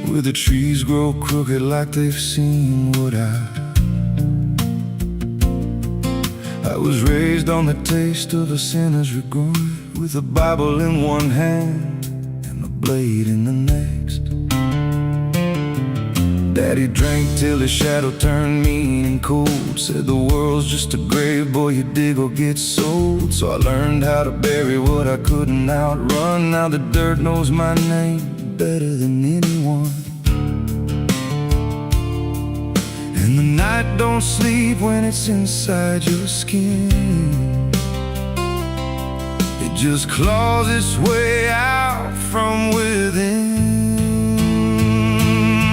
where the trees grow crooked like they've seen what I was raised on the taste of a sinner's regret, with a Bible in one hand and a blade in the next. Daddy drank till his shadow turned mean and cold, said the world's just a grave, boy, you dig or get sold. So I learned how to bury what I couldn't outrun. Now the dirt knows my name better than anyone. And the night don't sleep when it's inside your skin. It just claws its way out from within.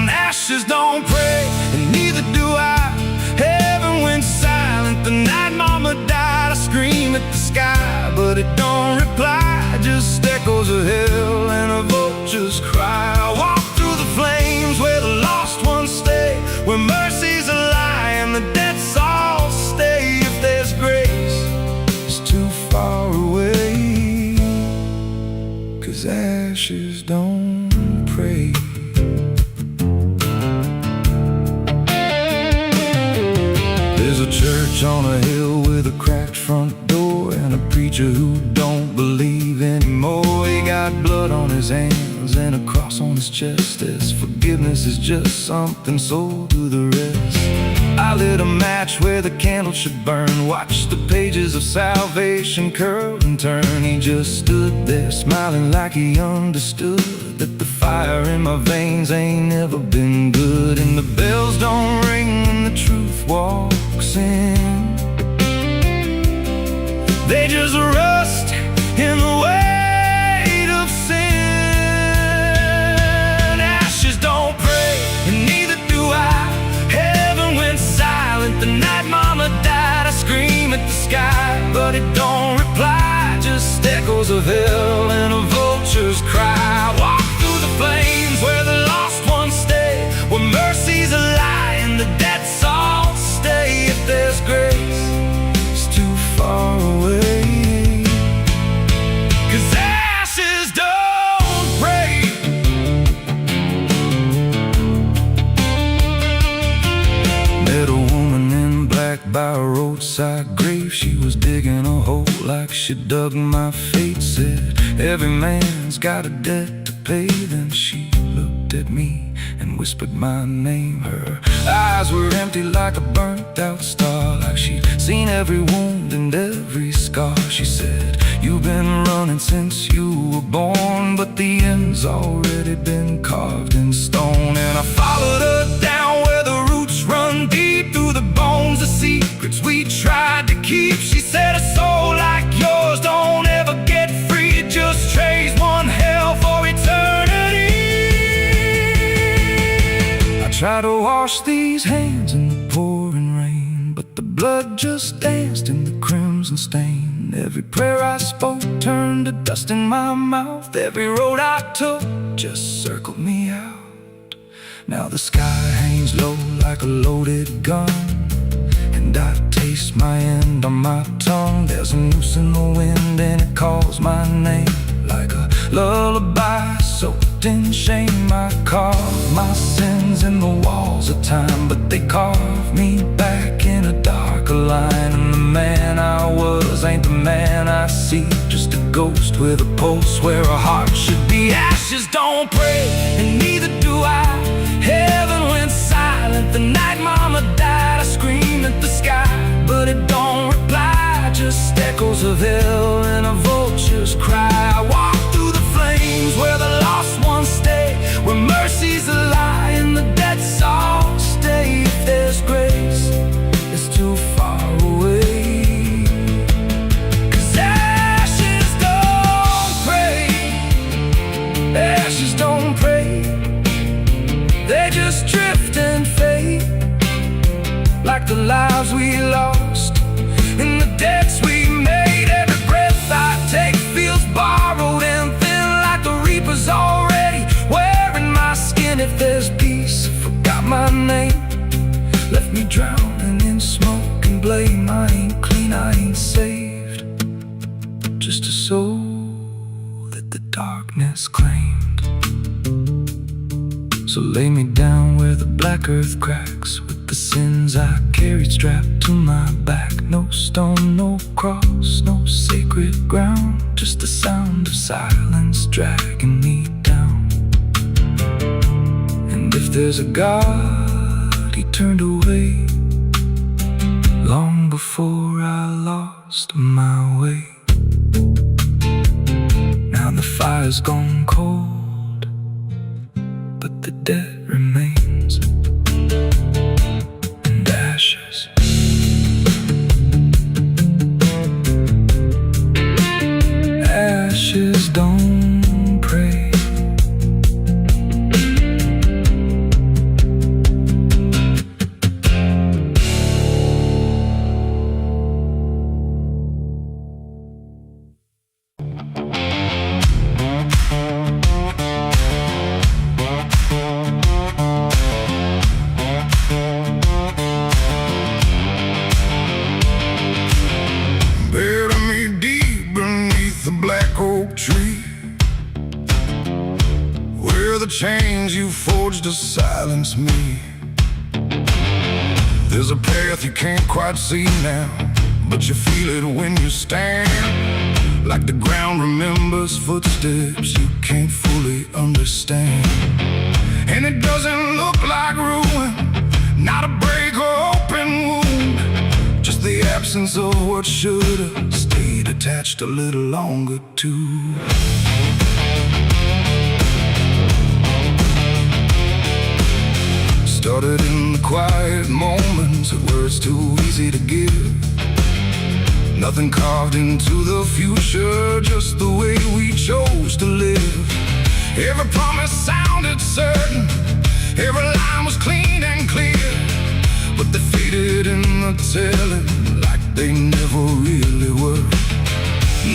Ashes don't pray, and neither do I. Heaven went silent the night mama died. I scream at the sky, but it don't reply. Just echoes of hell and a vulture's cry. I walk through the flames where the lost ones stay, where mercy's a lie and the dead souls stay. If there's grace, it's too far away, 'cause ashes don't pray. There's a church on a hill with a cracked front door, and a preacher who don't believe anymore. He got blood on his hands and a cross on his chest, as forgiveness is just something sold to the rest. I lit a match where the candle should burn, watched the pages of salvation curl and turn. He just stood there smiling like he understood that the fire in my veins ain't never been good. And the bells don't ring when the truth walks in, they just rust in the weight of sin. Ashes don't pray, and neither do I. Heaven went silent the night mama died. I scream at the sky, but it don't reply. Just echoes of hell and a vulture's cry. I walk through the flames where the lost ones stay, where mercy's a lie and the dead souls stay. If there's grace, it's too far away, 'cause ashes don't break. Met a woman in black by a roadside grave. She was digging a hole like she dug my fate. Said every man's got a debt to pay. Then she looked at me and whispered my name. Her eyes were empty like a burnt out star, like she'd seen every wound and every scar. She said, you've been running since you were born, but the end's already been carved in stone. And I followed her down where the roots run deep through the bones, the secrets we tried to keep. She said, a soul like yours don't ever get free, it just trades one hell for eternity. I try to wash these hands in the pouring rain, but the blood just danced in the crimson stain. Every prayer I spoke turned to dust in my mouth. Every road I took just circled me out. Now the sky hangs low like a loaded gun, and I taste my end on my tongue. There's a noose in the wind and it calls my name like a lullaby soaked in shame. I carve my sins in the walls of time, but they carve me back in a darker line. And the man I was ain't the man I see, just a ghost with a pulse where a heart should be. Ashes don't pray, and neither do I. Heaven went silent the night mama died. I scream at the sky, but it don't reply. Just echoes of hell and a vulture's cry. I walk through the flames where the lost ones stay, where mercy's a lie and the dead souls stay. If there's grace, it's too far away, 'cause ashes don't pray. Ashes don't pray, they just drift and fade, like the lives we lost and the debts we made. Every breath I take feels borrowed and thin, like the reaper's already wearing my skin. If there's peace, I forgot my name, left me drowning in smoke and blame. I ain't clean, I ain't saved, just a soul that the darkness claimed. So lay me down where the black earth cracks, with the sins I carried strapped to my back. No stone, no cross, no sacred ground, just the sound of silence dragging me down. And if there's a God, he turned away long before I lost my way. Now the fire's gone cold, but the debt remains, and ashes. Ashes don't pray. Tree, where the chains you forged to silence me. There's a path you can't quite see now, but you feel it when you stand. Like the ground remembers footsteps you can't fully understand. And it doesn't look like ruin, not a break or open wound, just the absence of what should've stayed attached a little longer too. Started in the quiet moments where it's too easy to give. Nothing carved into the future, just the way we chose to live. Every promise sounded certain, every line was clean and clear, but they faded in the telling like they never really were.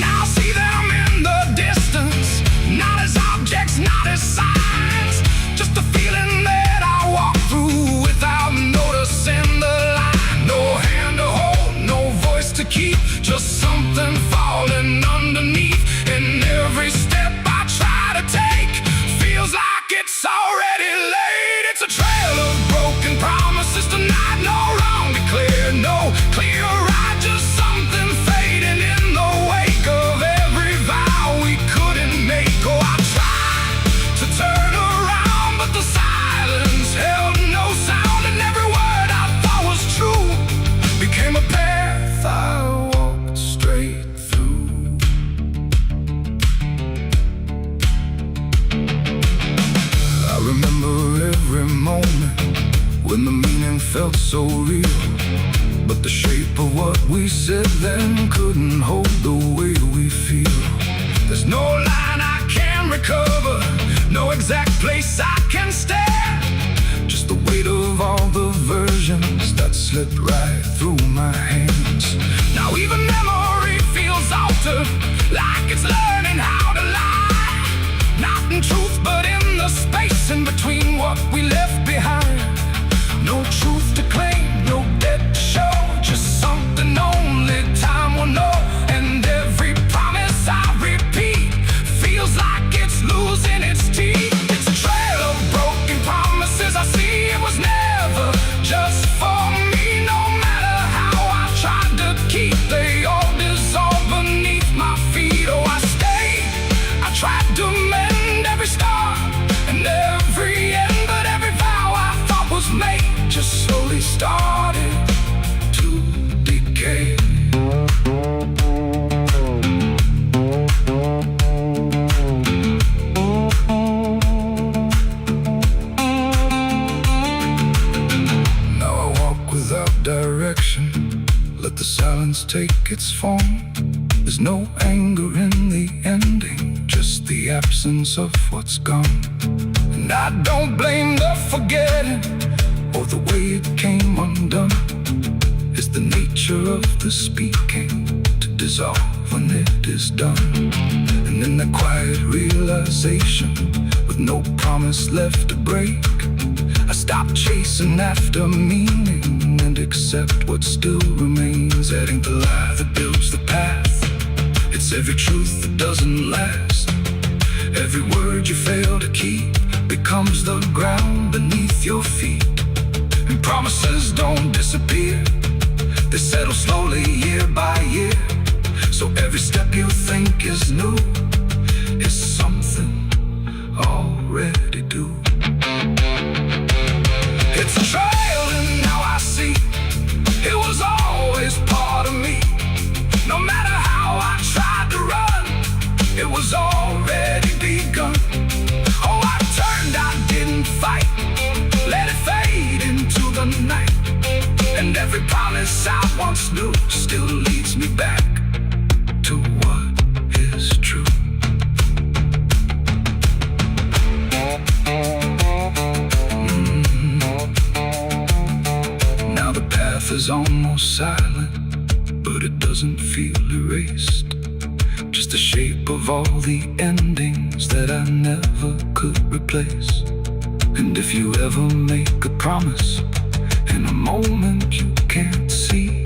Now I see them in the distance, not as objects, not as signs, just a feeling that I walk through without noticing the line. No hand to hold, no voice to keep, just something falling underneath. And every step I try to take feels like it's already late. It's a trail of broken promises tonight, no wrong declared, no clear right, just something fading in the wake of every vow we couldn't make. Oh, I tried to turn around, but the silence held no sound, and every word I thought was true became a path I walked straight through. I remember every moment when the meaning felt so real, but the shape of what we said then couldn't hold the way we feel. There's no line I can recover, no exact place I can stand, just the weight of all the versions that slipped right through my hands. Now even memory feels altered, like it's learning how to lie, not in truth but in the space in between what we left behind. No truth to claim, no debt to show, just something only time will know. And every promise I repeat feels like it's losing its teeth. It's a trail of broken promises I see. It was never just for me, no matter how I tried to keep, they all dissolved beneath my feet. Oh, I stayed, I tried to mend every star and every end, but every vow I thought was made just slowly started to decay. Now I walk without direction, let the silence take its form. There's no anger in the ending, just the absence of what's gone. And I don't blame the forgetting or the way it came undone. It's the nature of the speaking to dissolve when it is done. And in the quiet realization, with no promise left to break, I stop chasing after meaning and accept what still remains. Adding the lie that builds the path, it's every truth that doesn't last, every word you fail to keep, because becomes the ground beneath your feet. And promises don't disappear, they settle slowly year by year. So every step you think is new is something already due. It's a trail and now I see it was always part of me. No matter how I tried to run, it was already begun. Oh, I turned, I didn't fight, let it fade into the night. And every promise I once knew still leads me back to what is true. Now the path is almost silent, but it doesn't feel erased. Just the shape of all the endings that I never could replace. And if you ever make a promise in a moment you can't see,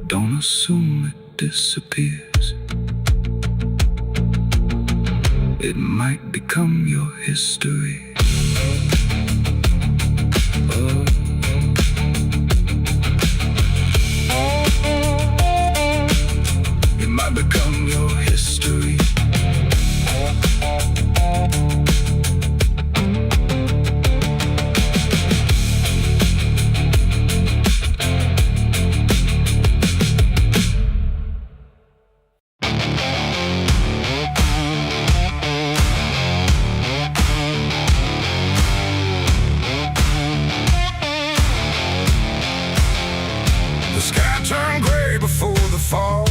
don't assume it disappears. It might become your history. Oh. It might become your history. The sky turned gray before the fall,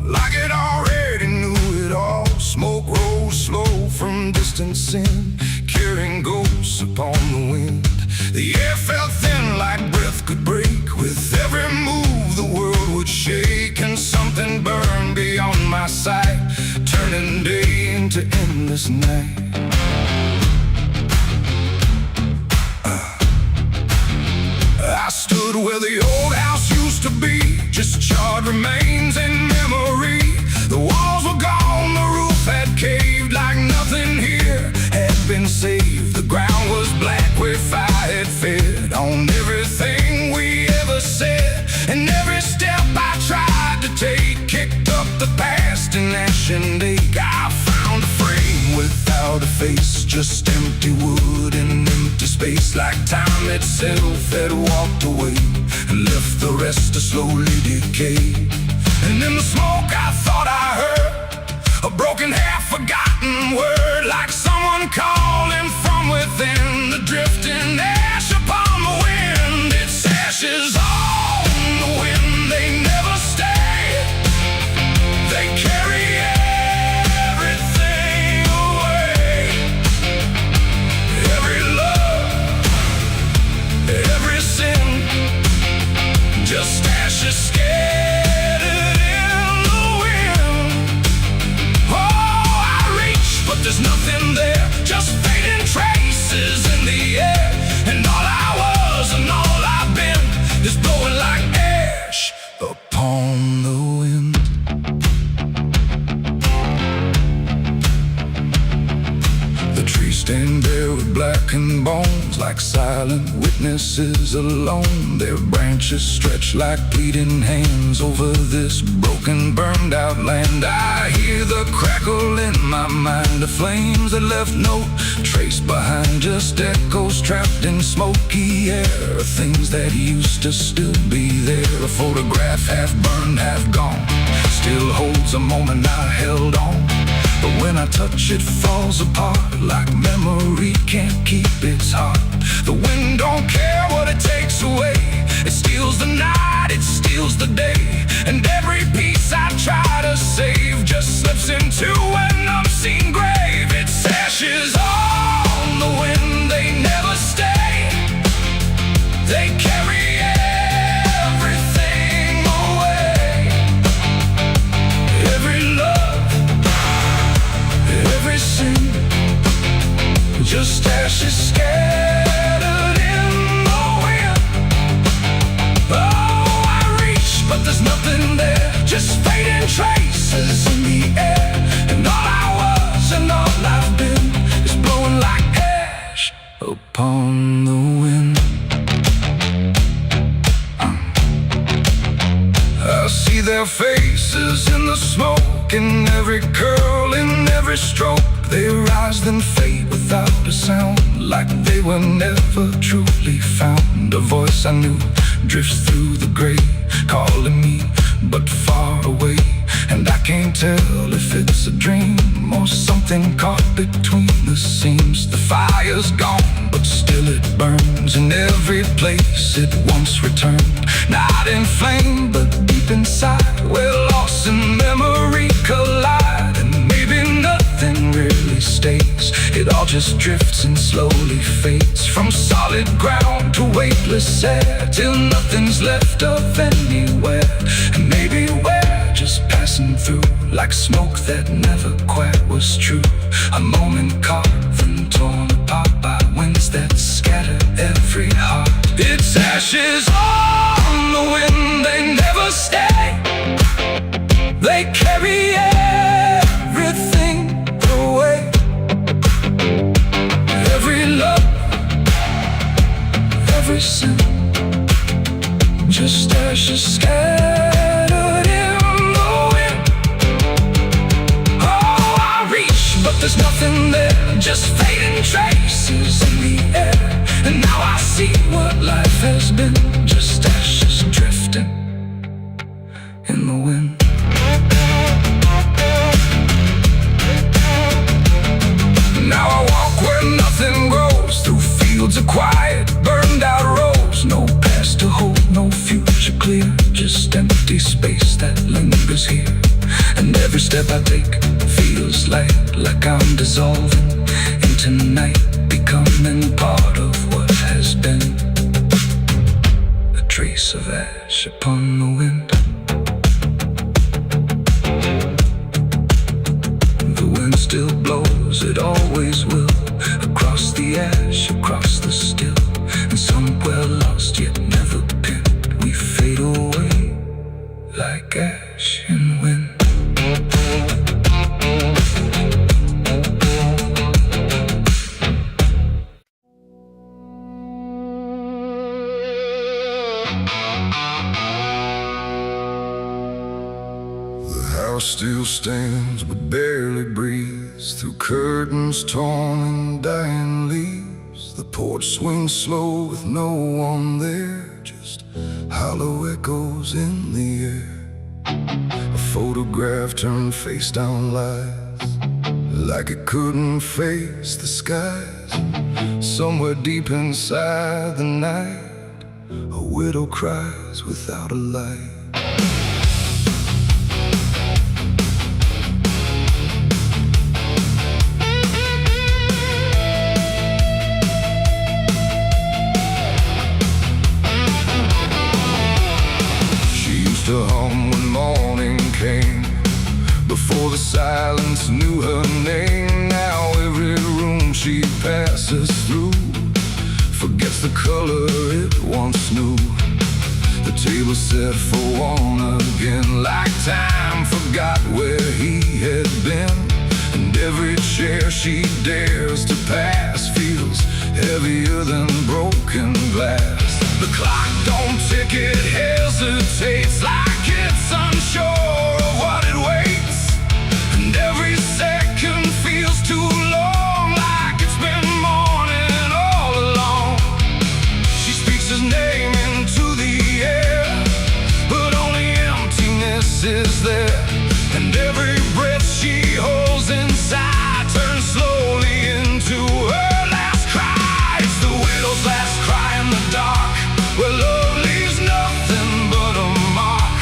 like it already knew it all. Smoke rose slow from distance in, carrying ghosts upon the wind. The air felt thin like breath could break. With every move the world would shake, and something burned beyond my sight, turning day into endless night. I stood where the old house used to be, just charred remains in memory. The walls were gone, the roof had caved, like nothing here had been saved. The ground was black where fire had fed on everything we ever said. And every step I tried to take kicked up the past in ash and ache. I found a frame without a face, just empty wood and empty space, like time itself had walked away and left the rest to slowly decay. And in the smoke I thought I heard a broken, half-forgotten word, like someone calling from within. The drifting ash upon the wind, its ashes on the wind, they never stay. They carry everything away. Every love, every sin, just ashes scattered in the wind. Oh, I reach, but there's nothing there, just fading traces in the air. And all I was and all I've been is blowing like ash upon the wind. The trees stand bare with blackened bones, like silent witnesses alone. Their branches stretch like pleading hands over this broken, burned out land. I hear the crackle in my mind of flames that left no trace behind, just echoes trapped in smoky air, things that used to still be there. A photograph half burned, half gone, still holds a moment I held on. But when I touch it falls apart, like memory can't keep its heart. The wind don't care what it takes away, it steals the night, it steals the day. And every piece I try to save just slips into an unseen grave. Its ashes on the wind, they never stay. They carry everything away. Every love, every sin, just ashes scattered in the wind. Oh, I reach, but there's nothing there, just fading traces in the air. And all I was and all I've been is blowing like upon the wind. I see their faces in the smoke, in every curl, in every stroke. They rise then fade without a sound, like they were never truly found. A voice I knew drifts through the gray, calling me but far away. And I can't tell if it's a dream or something caught between the seams. The fire's gone, but still it burns in every place it once returned. Not in flame, but deep inside, where loss and memory collide. And maybe nothing really stays, it all just drifts and slowly fades. From solid ground to weightless air, till nothing's left of anywhere. And maybe we're just passing through, like smoke that never quite was true. A moment carved and torn apart by winds that scatter every heart. It's ashes on the wind, they never stay. They carry everything away. Every love, every sin, just ashes scattered in the wind. Oh, I reach, but there's nothing there, just fading traces in the air. And now I see what life has been, just ashes drifting in the wind. Now I walk where nothing grows, through fields of quiet, burned out roads. No past to hold, no future clear, just empty space that lingers here. And every step I take feels like I'm dissolving into night, becoming part of what has been. A trace of ash upon the wind. The wind still blows, it always will, across the ash, across the still. And somewhere lost yet never pinned, we fade away like ash in wind. Still stands but barely breathes, through curtains torn and dying leaves. The porch swings slow with no one there, just hollow echoes in the air. A photograph turned face down lies, like it couldn't face the skies. Somewhere deep inside the night, a widow cries without a light. To hum when morning came, before the silence knew her name. Now every room she passes through forgets the color it once knew. The table set for one again, like time forgot where he had been. And every chair she dares to pass feels heavier than broken glass. The clock don't tick, it hesitates, like it's unsure of what it waits. And every second feels too long, like it's been morning all along. She speaks his name into the air, but only emptiness is there. And every breath she holds inside turns slowly into her last cry. It's the widow's last cry in the dark, where love leaves nothing but a mark.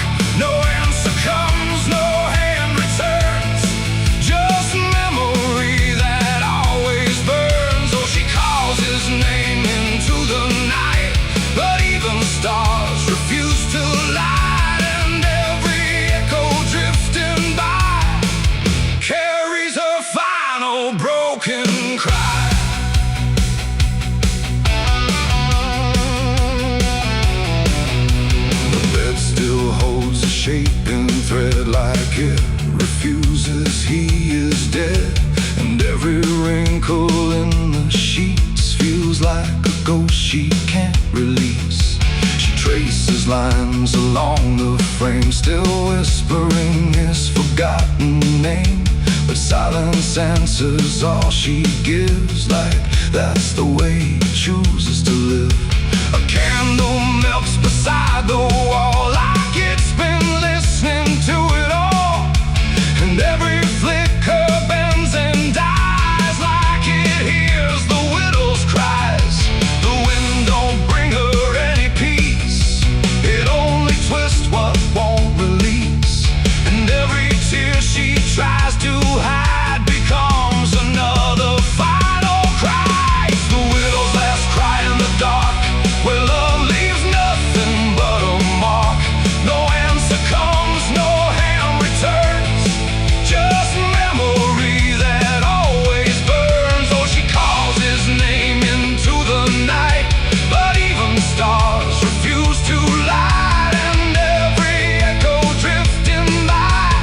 along the frame, still whispering his forgotten name. But silence answers all she gives, like that's the way he chooses to live. A candle melts beside the wall, like it's been listening to it all. And every flicker bends and dies, like it hears the widow's cries. The wind don't bring her any peace, it only twists what won't release. And every tear she tries to hide becomes another final cry. The widow's last cry in the dark, where love leaves nothing but a mark. No answer comes, no hand returns, just memory that always burns. Oh, she calls his name into the night, but even stars refuse to light. And every echo drifting by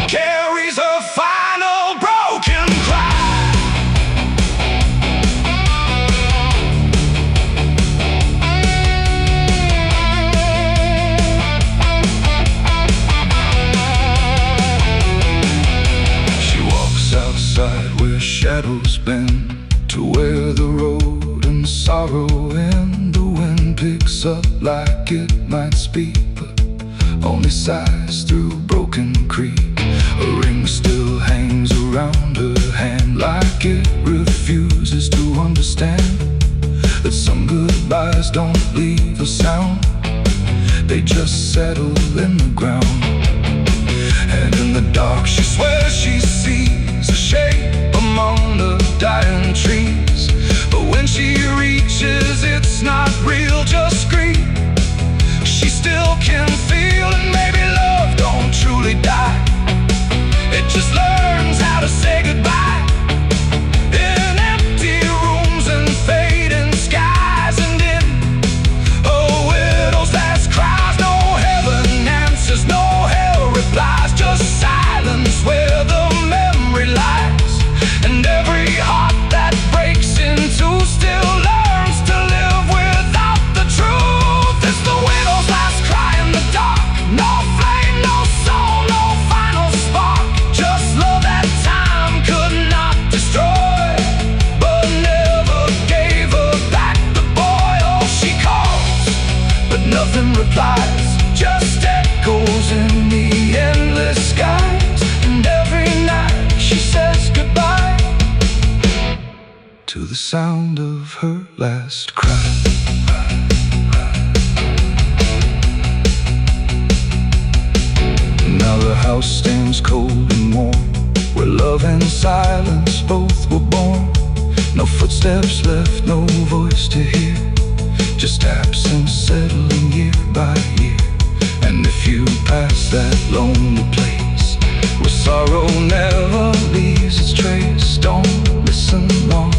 carries her final broken cry. She walks outside where shadows bend, to where the road and sorrow end. The wind picks up like it might speak, but only sighs through broken creek. A ring still hangs around her hand, like it refuses to understand that some goodbyes don't leave a sound, they just settle in the ground. And in the dark she swears she sees a shape among the dying trees. But when she reaches, it's not real, just grief. She still can feel, and maybe love don't truly die, it just learns how to say goodbye. In empty rooms and fading skies, and in a widow's last cries, no heaven answers, no hell replies, just silence where the memory lies. And every heart that breaks into still learns to live without the truth. It's the widow's last cry in the dark, no flame, no soul, no final spark, just love that time could not destroy, but never gave her back the boy. Oh, she calls, but nothing replies, just echoes in the endless skies. And every night she says goodbye to the sound of her last cry. Now the house stands cold and warm, where love and silence both were born. No footsteps left, no voice to hear, just absence settling year by year. And if you pass that lonely place where sorrow never leaves its trace, don't listen long,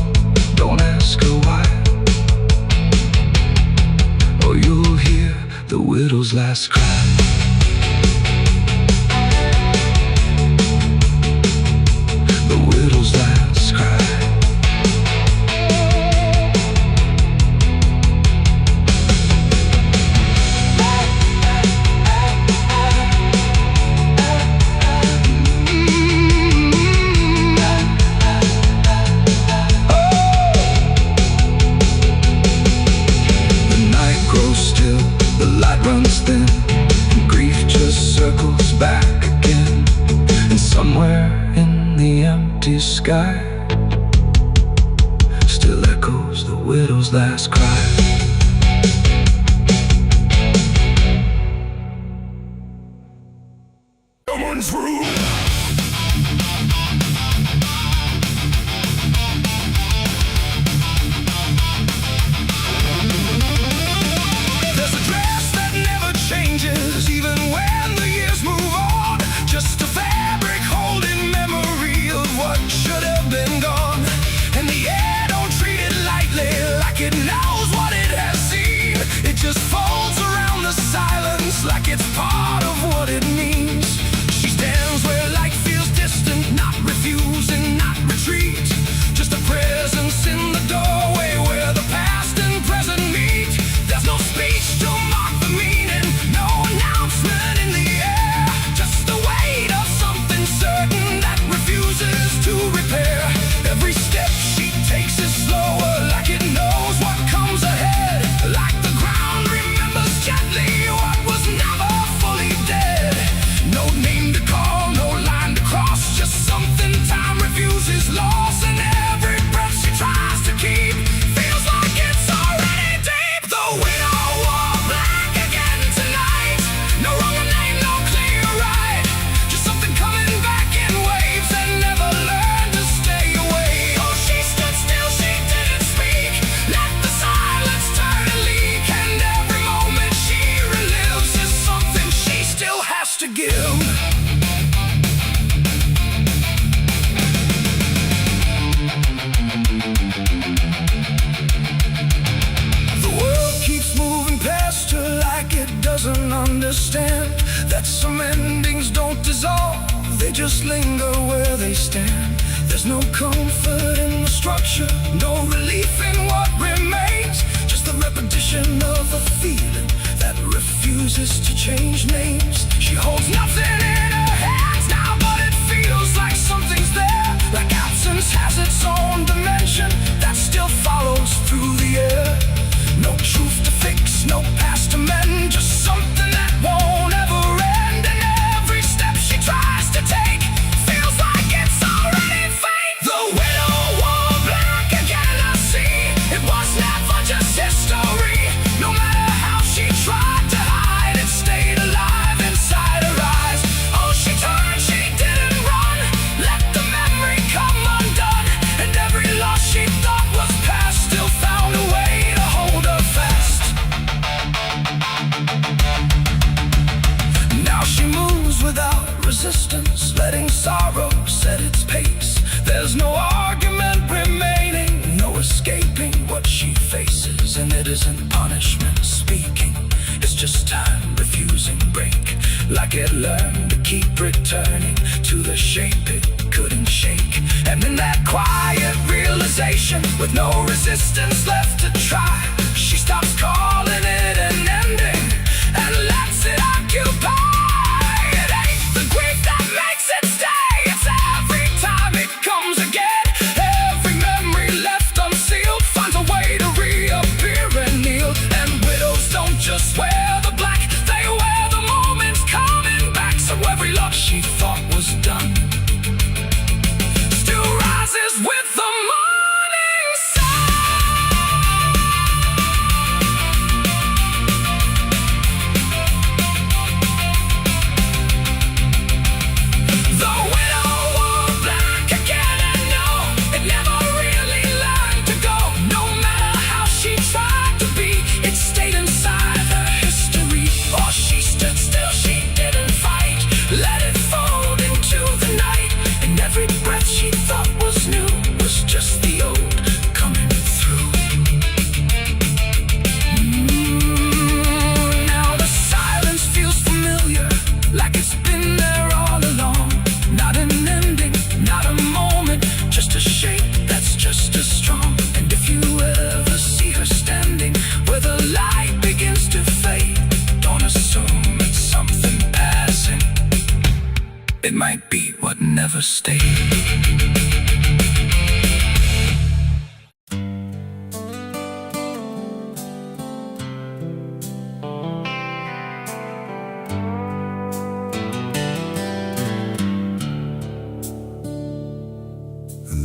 don't ask her why, or you'll hear the widow's last cry. The widow's last cry. Runs thin, and grief just circles back again. And somewhere in the empty sky still echoes the widow's last cry. Someone's room. Even when the years move on, just a fabric holding memory of what should have been gone. And the air don't treat it lightly, like it knows what it has seen. It just folds around the silence like it's part of what it means. She stands where light feels distant, not refusing, not retreat, just a presence in the doorway where the past and present meet. There's no speech to mark the meaning, no that some endings don't dissolve, they just linger where they stand. There's no comfort in the structure, no relief in what remains, just the repetition of a feeling that refuses to change names. She holds nothing in her hands now, but it feels like something's there, like absence has its own dimension that still follows through the air. No truth to fix, no past to mend, just something that won't ever end. And every step she tries to take feels like it's already fate. The widow wore black again, I see. It was never just history. No matter how she tried to hide, it stayed alive inside her eyes. Oh, she turned, she didn't run, let the memory come undone. And every loss she thought was past still found a way to hold her fast. Now she moves without resistance, letting sorrow set its pace. There's no argument remaining, no escaping what she faces. And it isn't punishment speaking, it's just time refusing break. Like it learned to keep returning to the shape it couldn't shake. And in that quiet realization, with no resistance left to try, she stops calling it an ending and lets it occupy. It ain't the grief that makes it stay, it's every time it comes again. Every memory left unsealed finds a way to reappear and kneel. And widows don't just wear the black, they wear the moments coming back. So every loss she thought was done still rises with the morning sun. The widow wore black again, and no, it never really learned to go. No matter how she tried to be, it stayed inside her history. Or she stood still, she didn't fight, let it fold into the night. And every breath she thought was new was just the old coming through. Now the silence feels familiar, like it's been there all along. Not an ending, not a moment, just a shape that's just as strong. And if you ever see her standing where the light begins to fade, don't assume it's something passing, it might be what never stayed.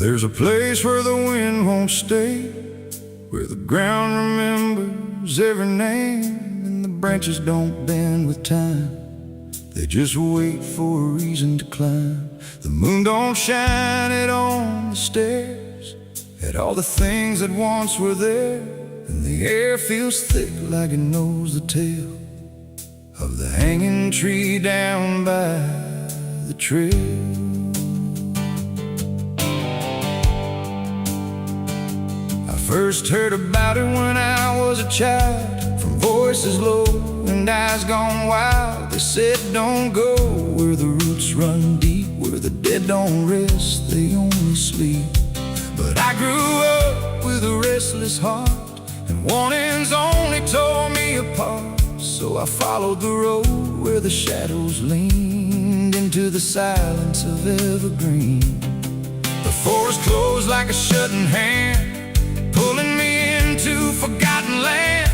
There's a place where the wind won't stay, where the ground remembers every name, and the branches don't bend with time, they just wait for a reason to climb. The moon don't shine it on the stairs, at all the things that once were there. And the air feels thick like it knows the tale of the hanging tree down by the trail. First heard about it when I was a child, from voices low and eyes gone wild. They said don't go where the roots run deep, where the dead don't rest, they only sleep. But I grew up with a restless heart, and warnings only tore me apart. So I followed the road where the shadows leaned into the silence of evergreen. The forest closed like a shutting hand, pulling me into forgotten land.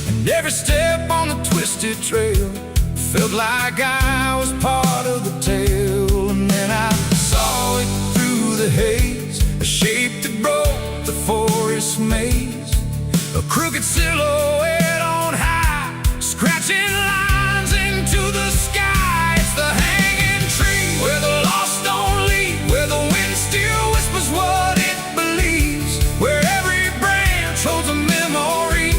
And every step on the twisted trail felt like I was part of the tale. And then I saw it through the haze, a shape that broke the forest maze, a crooked silhouette on high, scratching lines into the sky. It's the hanging tree where the lost don't leave, where the wind still whispers what it believes, where every branch holds a memory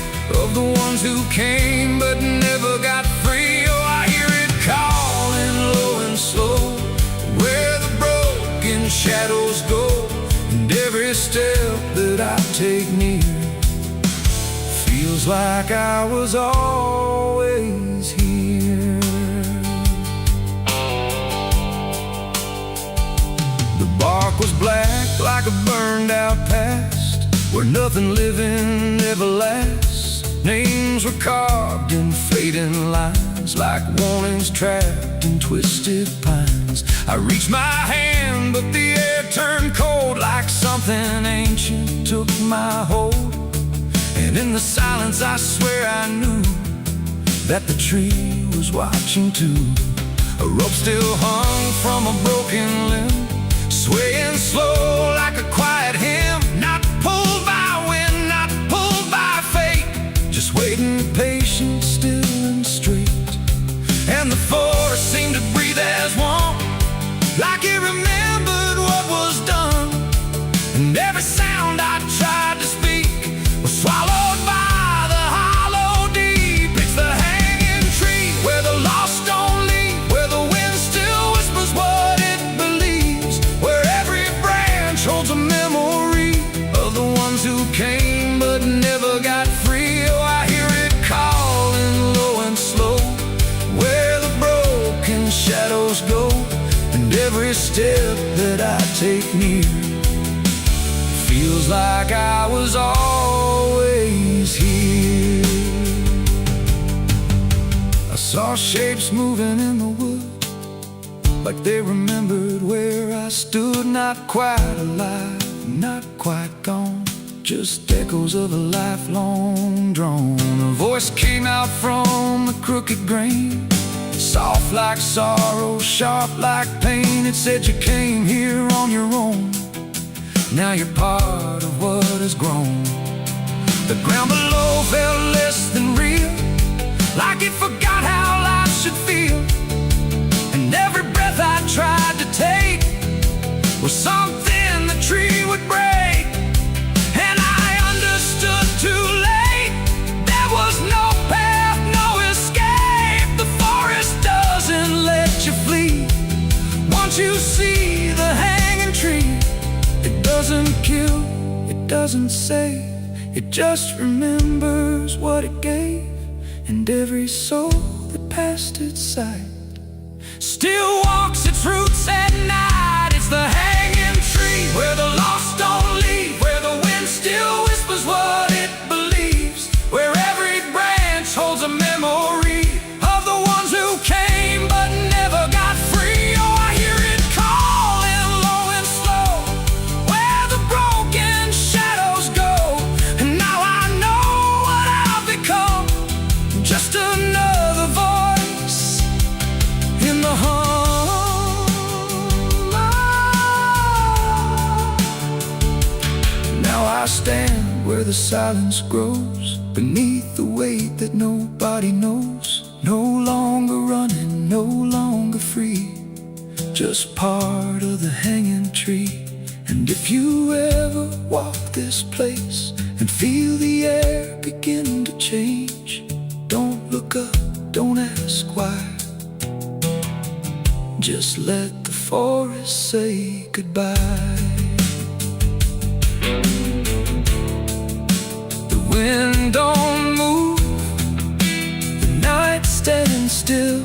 of the ones who came but never got free. Oh, I hear it calling low and slow, where the broken shadows go. And every step that I take near feels like I was always here. like a burned out past, where nothing living ever lasts. Names were carved in fading lines, like warnings trapped in twisted pines. I reached my hand, but the air turned cold, like something ancient took my hold. And in the silence I swear I knew that the tree was watching too. A rope still hung from a broken limb, swaying slow like a quiet hymn. Not pulled by wind, not pulled by fate, just waiting patient, still and straight. And the forest seemed to breathe as one, like it remembered what was done. And every sound I tried to speak was swallowed by the hollow deep. It's the hanging tree where the lost don't leave, where the wind still whispers what it believes, where every branch holds a memory of the ones who came but never got free. Oh, I hear it calling low and slow, where the broken shadows go. And every step that I take near feels like I was always here. I saw shapes moving in the wood, like they remembered where I stood. Not quite alive, not quite gone, just echoes of a lifelong drone. A voice came out from the crooked grain, soft like sorrow, sharp like pain. It said you came here on your own, now you're part of what has grown. The ground below felt less than real, like it forgot how life should feel. And every breath I tried to take was something the tree would break. And I understood too late, there was no path, no escape. The forest doesn't let you flee. Once you see the hanging tree, it doesn't kill, it doesn't save, it just remembers what it gave. And every soul that passed its sight still walks its roots at night. It's the hanging tree where the lost don't leave, where the wind still whispers what it believes, where every branch holds a memory of the ones who came but never got free. Oh, I hear it calling low and slow, where the broken shadows go. And now I know what I've become, just another voice in the hum. Now I stand where the silence grows, beneath the weight that nobody knows. No longer running, no longer free, just part of the hanging tree. And if you ever walk this place and feel the air begin to change, don't look up, don't ask why, just let the forest say goodbye. The wind don't move, the night stands still,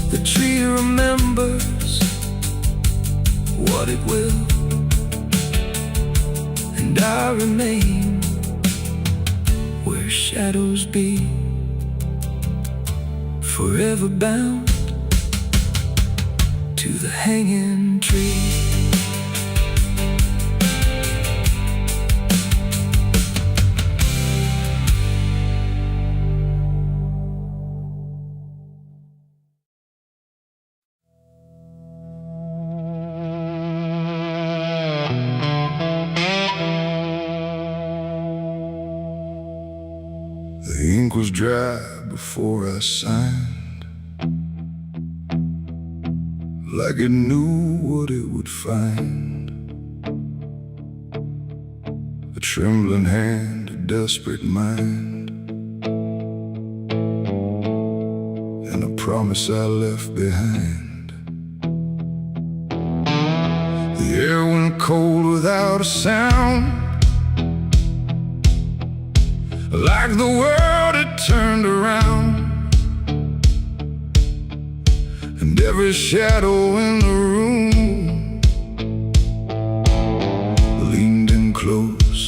the tree remembers what it will. And I remain where shadows be, forever bound to the hanging tree. The ink was dry before I signed, like it knew what it would find. A trembling hand, a desperate mind, and a promise I left behind. The air went cold without a sound, like the world had turned around. And every shadow in the room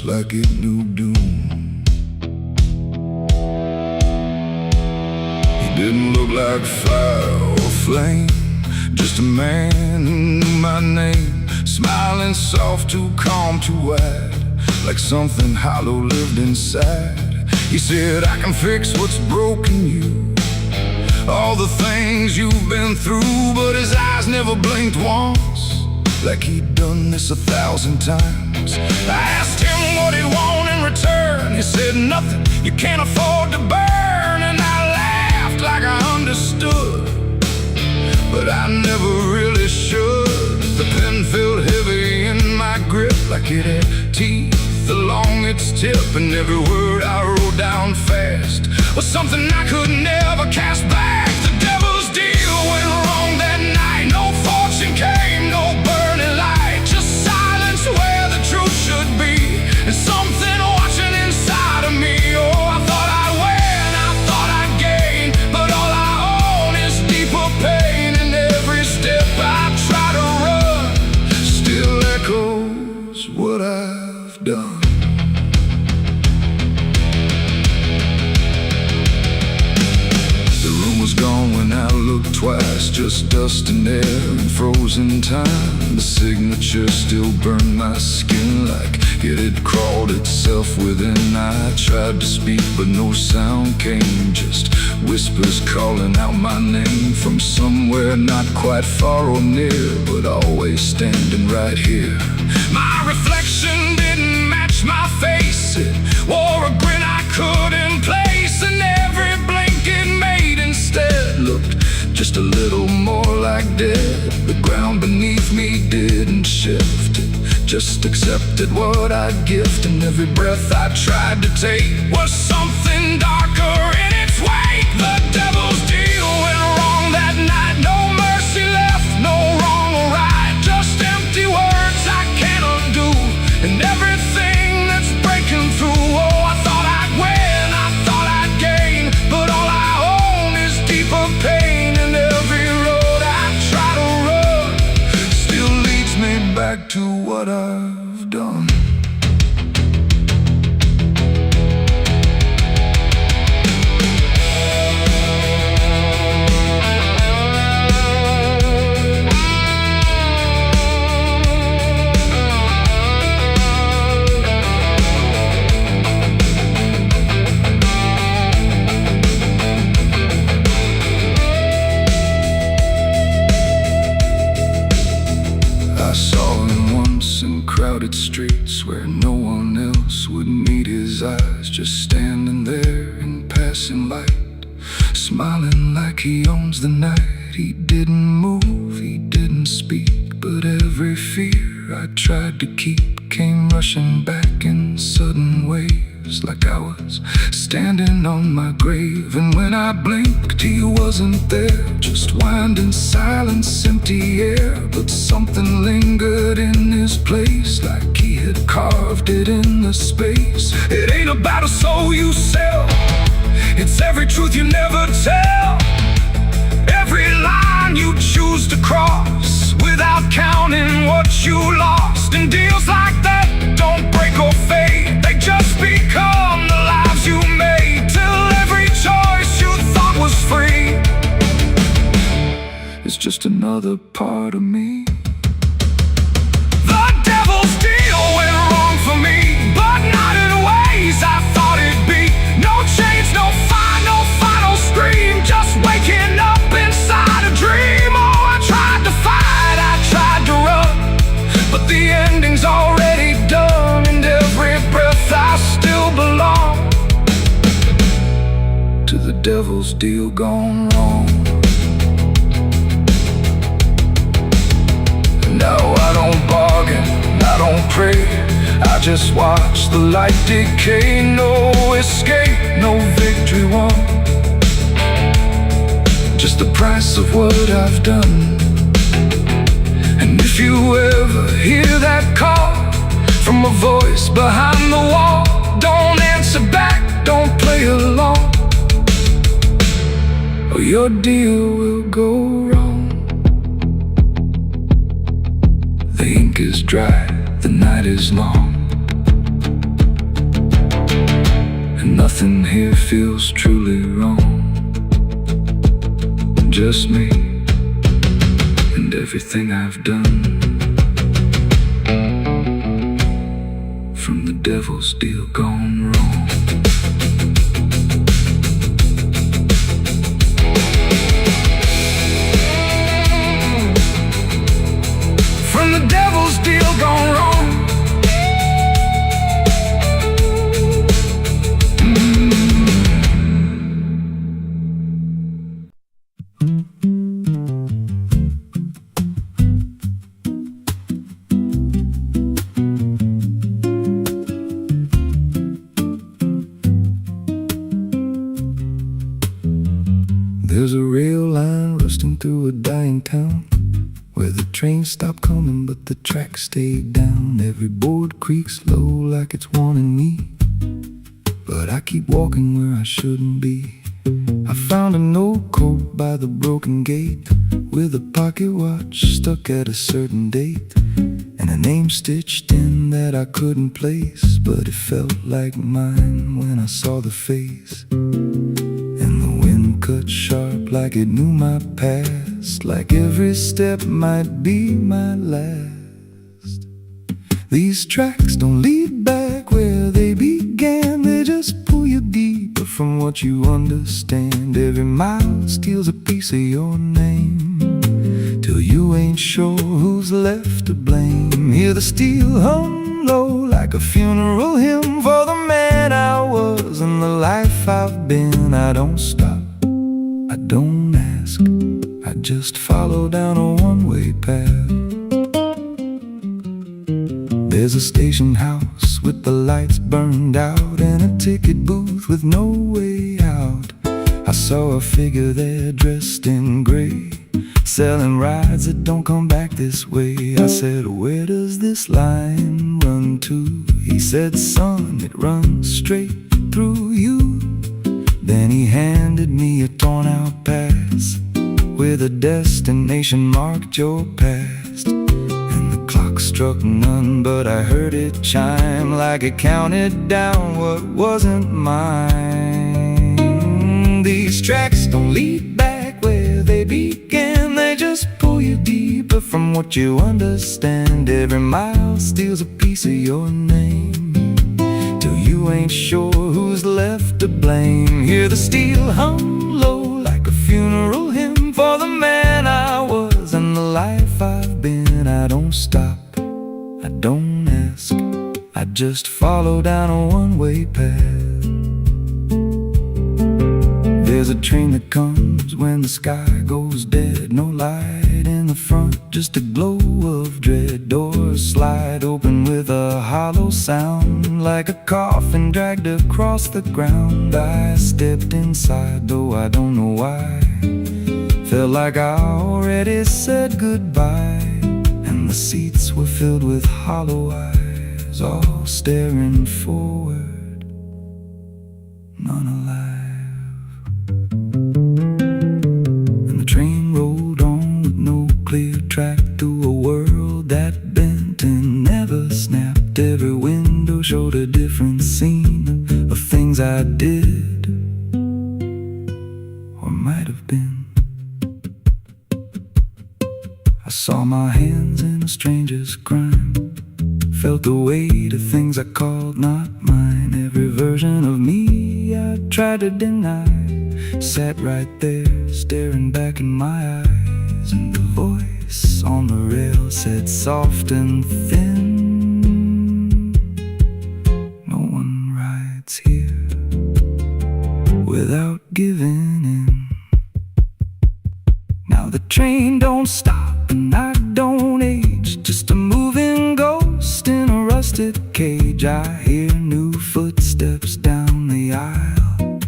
just like it knew doom. He didn't look like fire or flame, just a man who knew my name, smiling soft, too calm, too wide, like something hollow lived inside. He said, I can fix what's broken you, all the things you've been through. But his eyes never blinked once, like he'd done this 1,000 times. I asked him what he'd want in return. He said, nothing, you can't afford to burn. And I laughed like I understood, but I never really should. The pen felt heavy in my grip, like it had teeth along its tip. And every word I wrote down fast was something I could never cast back. The devil's deal went wrong that night. No fortune came, no burning light, just silence where the truth should be, and something watching inside of me. Oh, I thought I'd win, I thought I'd gain, but all I own is deeper pain. And every step I try to run still echoes what I've done. Gone when I looked twice, just dust and air and frozen time. The signature still burned my skin like it had crawled itself within. I tried to speak but no sound came, just whispers calling out my name from somewhere not quite far or near, but always standing right here. My reflection didn't match my face, it wore a grin I couldn't place, and every blink it made instead looked just a little more like dead. The ground beneath me didn't shift, it just accepted what I'd gift. And every breath I tried to take was something darker in its wake. The devil's deal went wrong that night. No mercy left, no wrong or right, just empty words I can't undo, and everything that's breaking through. Oh, I thought I'd win, I thought I'd gain, but all I own is deeper pain. And every road I try to run still leads me back to what I've done. I saw him once in crowded streets where no one else would meet his eyes, just standing there in passing light, smiling like he owns the night. He didn't move, he didn't speak, but every fear I tried to keep came rushing back in sudden waves, like I was standing on my grave. And when I blinked, he wasn't there, just winding silence, empty air. But something lingered in his place, like he had carved it in the space. It ain't about a soul you sell, it's every truth you never tell, every line you choose to cross without counting what you lost. And deals like that don't break or fade, they just become the lives you made, till every choice you thought was free is just another part of me. The devil's deal went wrong for me, but not in ways I thought it'd be. No change, no fine, no final scream, just waking up inside a dream. Oh, I tried to fight, I tried to run, but the ending's already done. And every breath I still belong to the devil's deal gone wrong. Now I don't bargain, I don't pray, I just watch the light decay. No escape, no victory won, just the price of what I've done. And if you ever hear that call from a voice behind the wall, don't answer back, don't play along, or your deal will go wrong. The ink is dry, the night is long, Nothing here feels truly wrong. Just me and everything I've done. From the devil's deal gone wrong. From the devil's deal gone wrong. There's a rail line rusting through a dying town, where the trains stop coming but the tracks stay down. Every board creaks low like it's warning me, but I keep walking where I shouldn't be. I found a note code by the broken gate, with a pocket watch stuck at a certain date, and a name stitched in that I couldn't place, but it felt like mine when I saw the face. And the wind cut sharp like it knew my past, like every step might be my last. These tracks don't lead back where they began, they just pull you deeper from what you understand. Every mile steals a piece of your name, till you ain't sure who's left to blame. Hear the steel hum low like a funeral hymn for the man I was and the life I've been. I don't stop, I don't ask, I just follow down a one-way path. There's a station house with the lights burned out, and a ticket booth with no way out. I saw a figure there dressed in gray, selling rides that don't come back this way. I said, where does this line run to? He said, son, it runs straight through you. Then he handed me a torn out pass, with a destination marked your past. And the clock struck none, but I heard it chime like it counted down what wasn't mine. These tracks don't lead back where they began, they just pull you deeper from what you understand. Every mile steals a piece of your name, till you ain't sure who's left to blame. Hear the steel hum low like a funeral hymn for the man I was and the life I've been. I don't stop, I don't ask, I just follow down a one-way path. There's a train that comes when the sky goes dead, no light in the front, just a glow of dread. Doors slide open with a hollow sound, like a coffin dragged across the ground. I stepped inside, though I don't know why, felt like I already said goodbye. And the seats were filled with hollow eyes, all staring forward, none alive. And the train rolled on with no clear track, through a world that bent and never snapped. Every window showed a different scene of things I did or might have been. I saw my hands in a stranger's crime, felt the weight of things I called not mine. Every version of me I tried to deny sat right there, staring back in my eyes. And the voice on the rail said soft and thin, no one rides here without giving in. Now the train don't stop and I don't age, just a moving ghost in a rusted cage. I hear new footsteps down the aisle,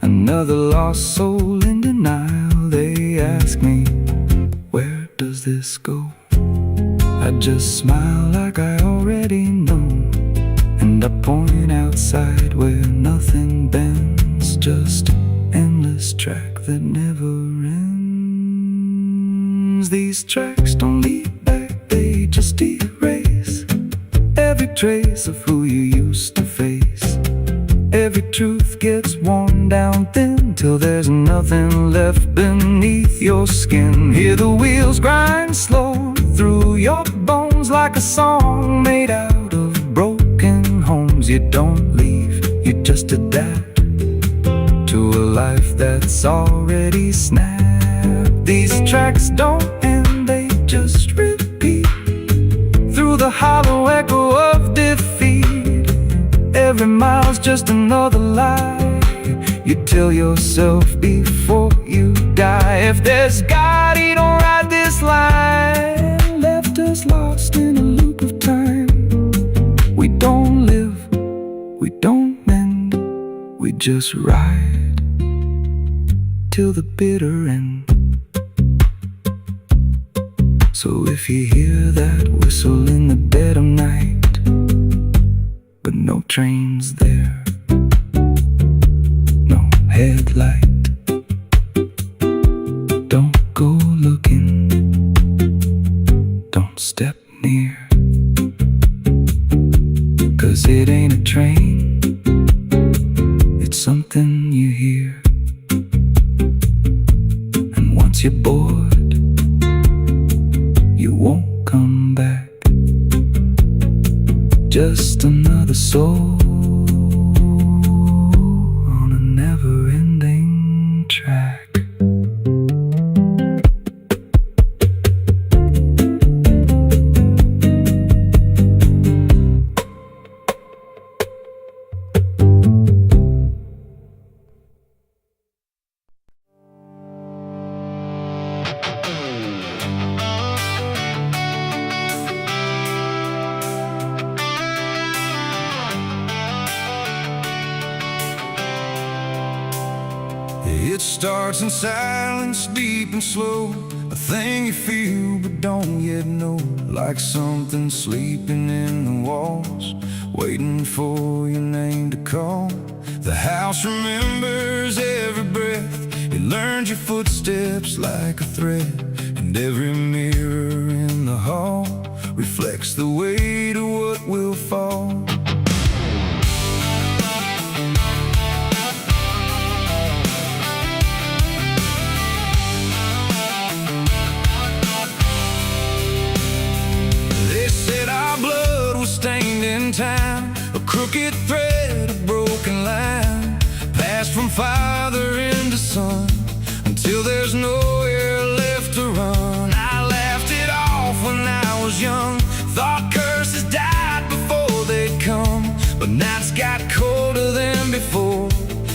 another lost soul in denial. They ask me, where does this go? I just smile like I already know, and I point outside where nothing bends, just an endless track that never ends. These tracks don't lead back, they just erase every trace of who you used to face, every truth gets worn down thin, till there's nothing left beneath your skin. Hear the wheels grind slow through your bones, like a song made out of broken homes. You don't leave, you just adapt to a life that's already snapped. These tracks don't end, they just repeat through the hollow echo of defeat. Every mile's just another lie you tell yourself before you die. If there's God, he don't ride this line, left us lost in a loop of time. We don't live, we don't mend, we just ride till the bitter end. So if you hear that whistle in the dead of night, but no trains there, no headlight, don't go looking, don't step near, 'cause it ain't a train, it's something you hear. And once you're bored, you won't come back. Just another soul on a never-ending track. It starts in silence, deep and slow, a thing you feel but don't yet know. Like something sleeping in the walls, waiting for your name to call. The house remembers every breath, it learns your footsteps like a thread. And every mirror in the hall reflects the weight of what will fall. Stained in time, a crooked thread, a broken line, passed from father into son, until there's nowhere left to run. I laughed it off when I was young, thought curses died before they'd come. But nights got colder than before,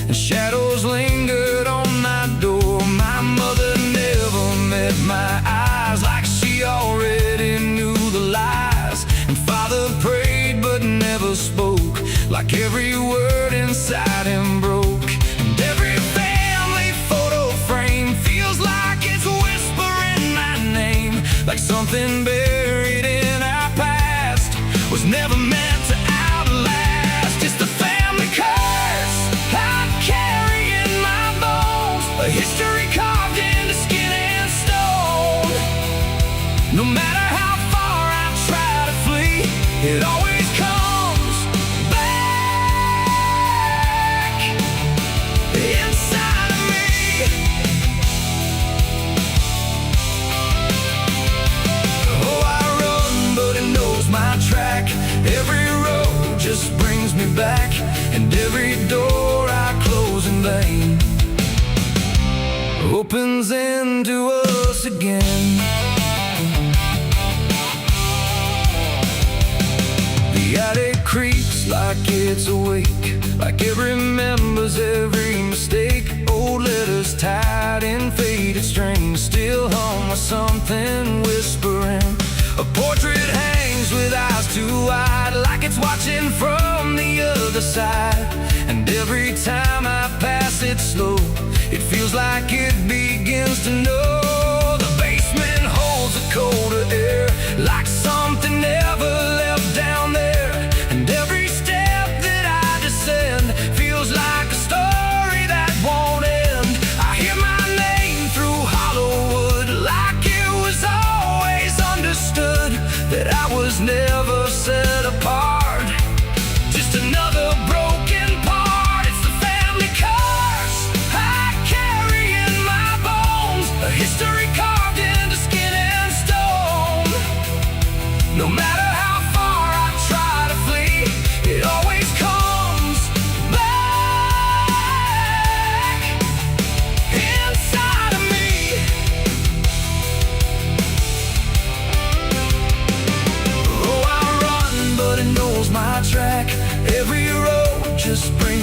and shadows lingered on my door. My mother never met my eyes, like she already knew the lies. And father prayed but never spoke, like every word inside him broke. And every family photo frame feels like it's whispering my name, like something buried in our past was never meant to outlast. It's the family curse I carry in my bones, a history carved into skin and stone. No matter how far I try to flee, it always comes back inside of me. Oh, I run, but it knows my track. Every road just brings me back, and every door I close in vain opens into us again. The attic creeps like it's awake, like it remembers every mistake. Old letters tied in faded strings still hung with something whispering. A portrait hangs with eyes too wide, like it's watching from the other side. And every time I pass it slow, it feels like it begins to know. The basement holds a colder air, like something never left down there. And every step that I descend feels like a story that won't end. I hear my name through hollow wood, like it was always understood that I was never set apart. Just another broken part. It's the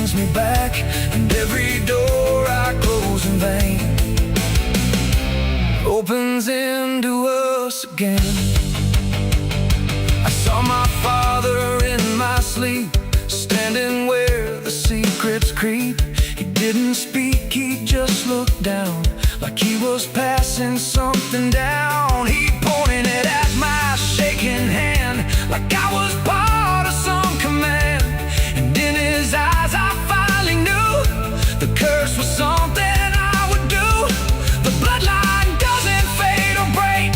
brings me back, and every door I close in vain opens into us again. I saw my father in my sleep, standing where the secrets creep. He didn't speak, he just looked down, like he was passing something down. He pointed at my shaking hand, like I was part of some command. And in his eyes I finally knew the curse was something I would do. The bloodline doesn't fade or break,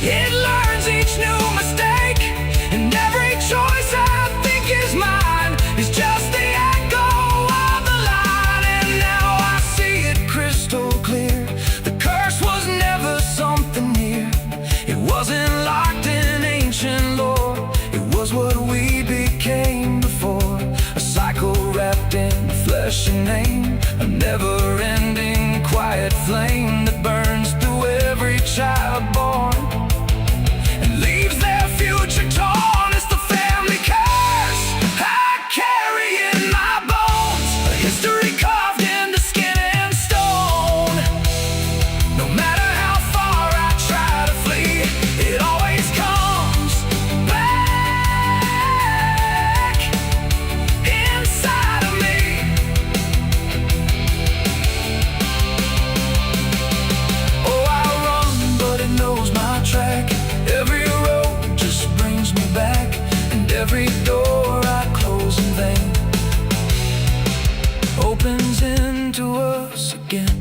it learns each new mistake. And every choice I think is mine is just the echo of the line. And now I see it crystal clear, the curse was never something near. It wasn't locked in ancient lore, it was what we became before. A cycle wrapped in flesh and name, a never-ending quiet flame that burns through every child born and leaves their future torn. It's the family curse I carry in my bones, a history carved into skin and stone. No matter how far I try to flee, it always comes back inside of me. Oh, I run, but it knows my track. Every road just brings me back, and every door I close in vain opens into us again.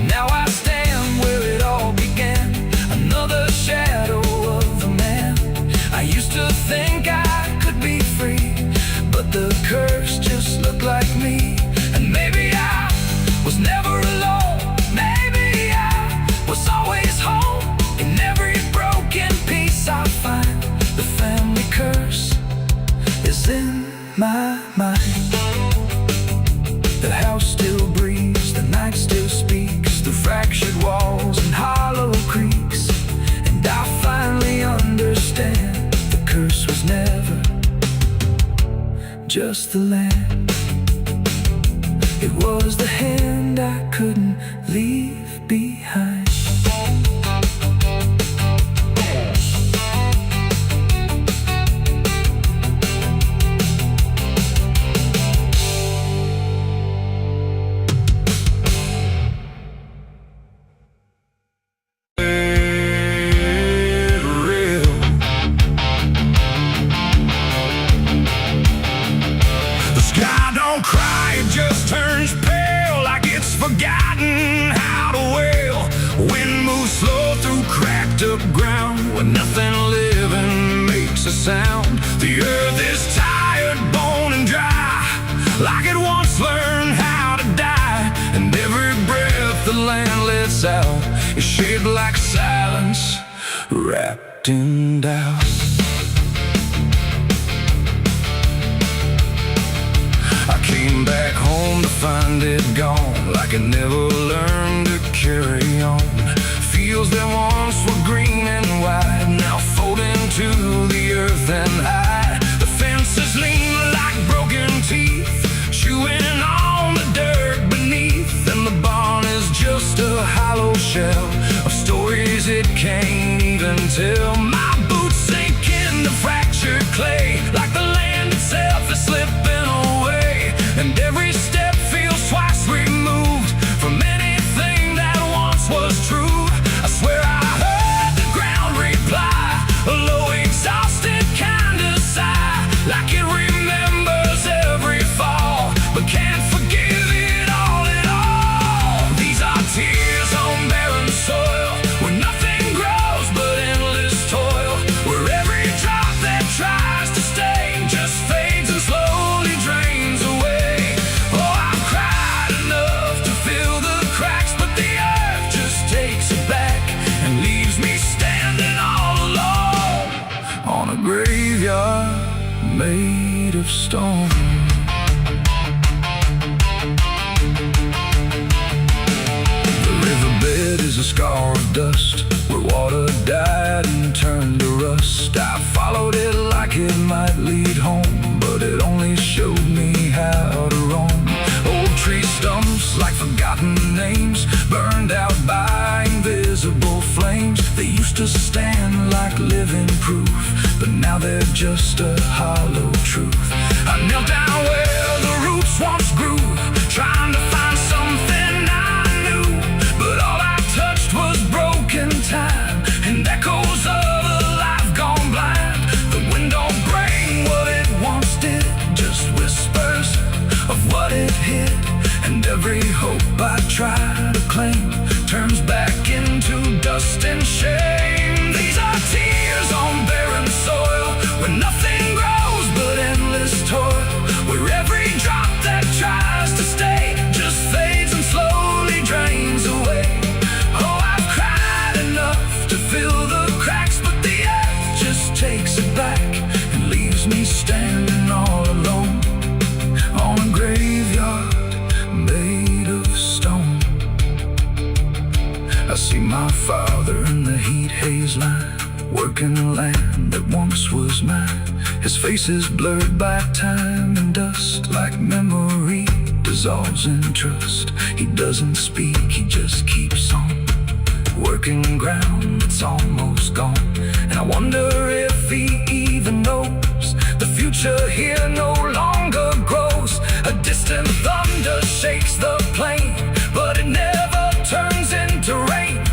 Now I stand where it all began, another shadow of the man. I used to think I could be free, but the curse just looked like me. And maybe I was never alone, maybe I was always home. In every broken piece I find, the family curse is in my mind. The house still breathes, the night still speaks through fractured walls and hollow creaks. And I finally understand, the curse was never just the land. It was the hand I couldn't leave behind. Forgotten how to wail. Wind moves slow through cracked up ground, where nothing living makes a sound. The earth is tired, bone and dry, like it once learned how to die. And every breath the land lets out is shaped like silence, wrapped in doubt. I came back home to find it gone, like I never learned to carry on. Fields that once were green and wide, now fold into the earth and hide. The fences lean like broken teeth, chewing on the dirt beneath. And the barn is just a hollow shell of stories it can't even tell. My boots sink in the fractured clay, like the land itself is slipping away. And every step feels twice removed from anything that once was true. I swear I heard the ground reply, a low exhausted kind of sigh, like it remembers every fall, but can't forgive it all at all. These are tears on barren soil, where nothing grows but endless toil, where every drop that tries to stay just fades and slowly drains away. Oh, I've cried enough to fill the cracks, but the earth just takes it back and leaves me standing all alone on a graveyard made of stone. The riverbed is a scar of dust, where water died and turned to rust. I followed it like it might lead home, but it only showed me how to roam. Old tree stumps like forgotten names, burned out by invisible flames. They used to stand like living proof, but now they're just a hollow truth. I knelt down where the roots once grew, trying to find something I knew, but all I touched was broken time and echoes of a life gone blind. The wind don't bring what it once did, just whispers of what it hid, and every hope I try to claim turns back into dust and shame. These are tears on barren soil, where nothing grows but endless toil, where every drop that tries to stay just fades and slowly drains away. Oh, I've cried enough to fill the cracks, but the earth just takes it back and leaves me standing all alone on a graveyard made of stone. I see my father in the heat haze line, working the land that once was mine. His face is blurred by time and dust, like memory dissolves in trust. He doesn't speak, he just keeps on working ground that's almost gone. And I wonder if he even knows the future here no longer grows. A distant thunder shakes the plain, but it never turns into rain.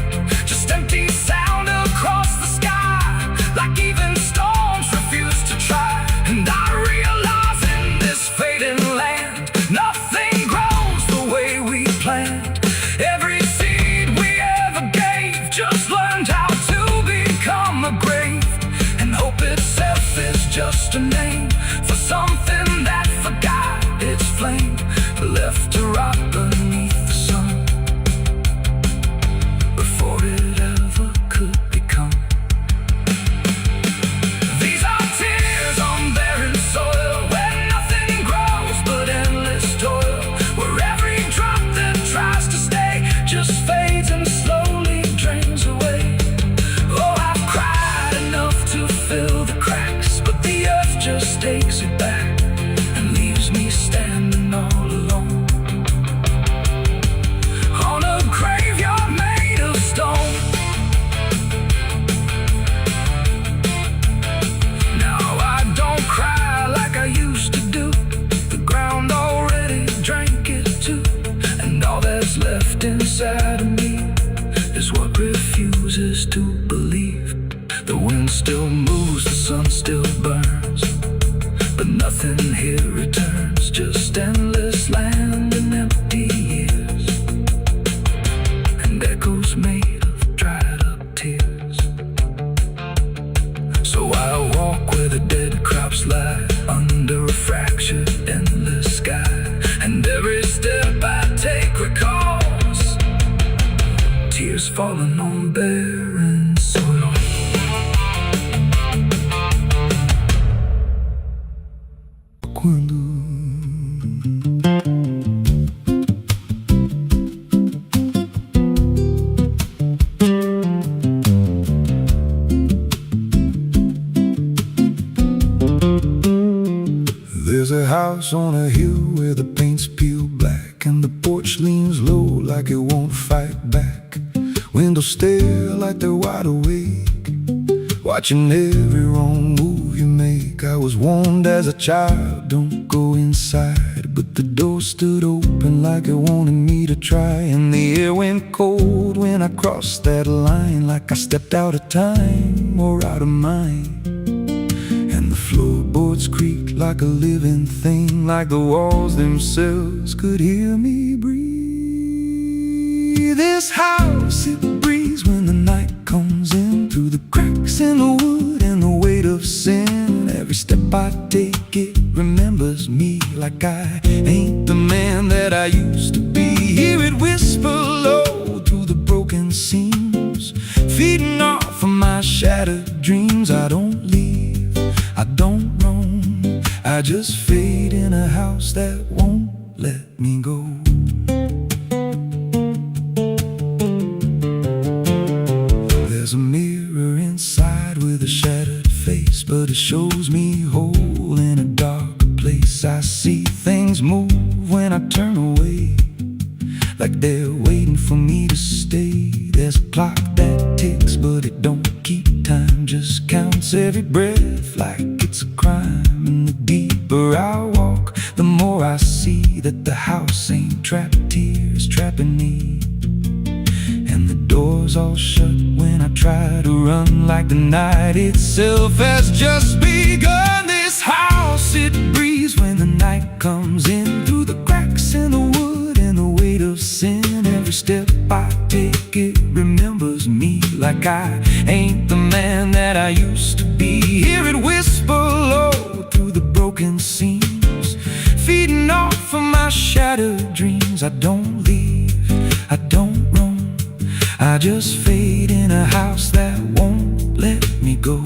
Just empty sound across the sky, like even storms refuse to try. And I realize in this fading land, nothing grows the way we planned. Every seed we ever gave just learned how to become a grave, and hope itself is just a name for something that forgot its flame, left to rot beneath the sun before it ever could become. These are tears on barren soil, where nothing grows but endless toil, where every drop that tries to stay just fades and slowly drains away. Oh, I've cried enough to fill the cracks, but the earth just takes it back and leaves me standing all alone on a graveyard made of stone. Now I don't cry like I used to do, the ground already drank it too, and all that's left inside of me is what refuses to believe. The wind still moves, the sun still burns, but nothing here returns, just endless land and empty years, and echoes made of dried up tears. So I walk where the dead crops lie, under a fractured endless sky, and every step I take recalls tears falling on barren soil. Quando there's a house on a hill where the paint's peeled black, and the porch leans low like it won't fight back. Windows stare like they're wide awake, watching every wrong move you make. I was warned as a child, don't go inside, but the door stood open like it wanted me to try. And the air went cold when I crossed that line, like I stepped out of time or out of mind. And the floorboards creaked like a living thing, like the walls themselves could hear me breathe. This house, it breathes when the night comes in, through the cracks in the wood and the weight of sin. Every step I take, it remembers me, like I ain't the man that I used to be. Hear it whisper low through the broken seams, feeding off of my shattered dreams. I don't leave, I don't roam, I just fade in a house that won't let me go. There's a mirror inside with a shattered face, but it shows me whole in a darker place. that the house ain't trapped here, it's trapping me. And the doors all shut when I try to run, like the night itself has just begun. This house, it breathes when the night comes in, through the cracks in the wood and the weight of sin. Every step I take, it remembers me, like I ain't the man that I used to be. Hear it whisper low through the broken seams, feeding off of my shattered dreams. I don't leave, I don't roam, I just fade in a house that won't let me go.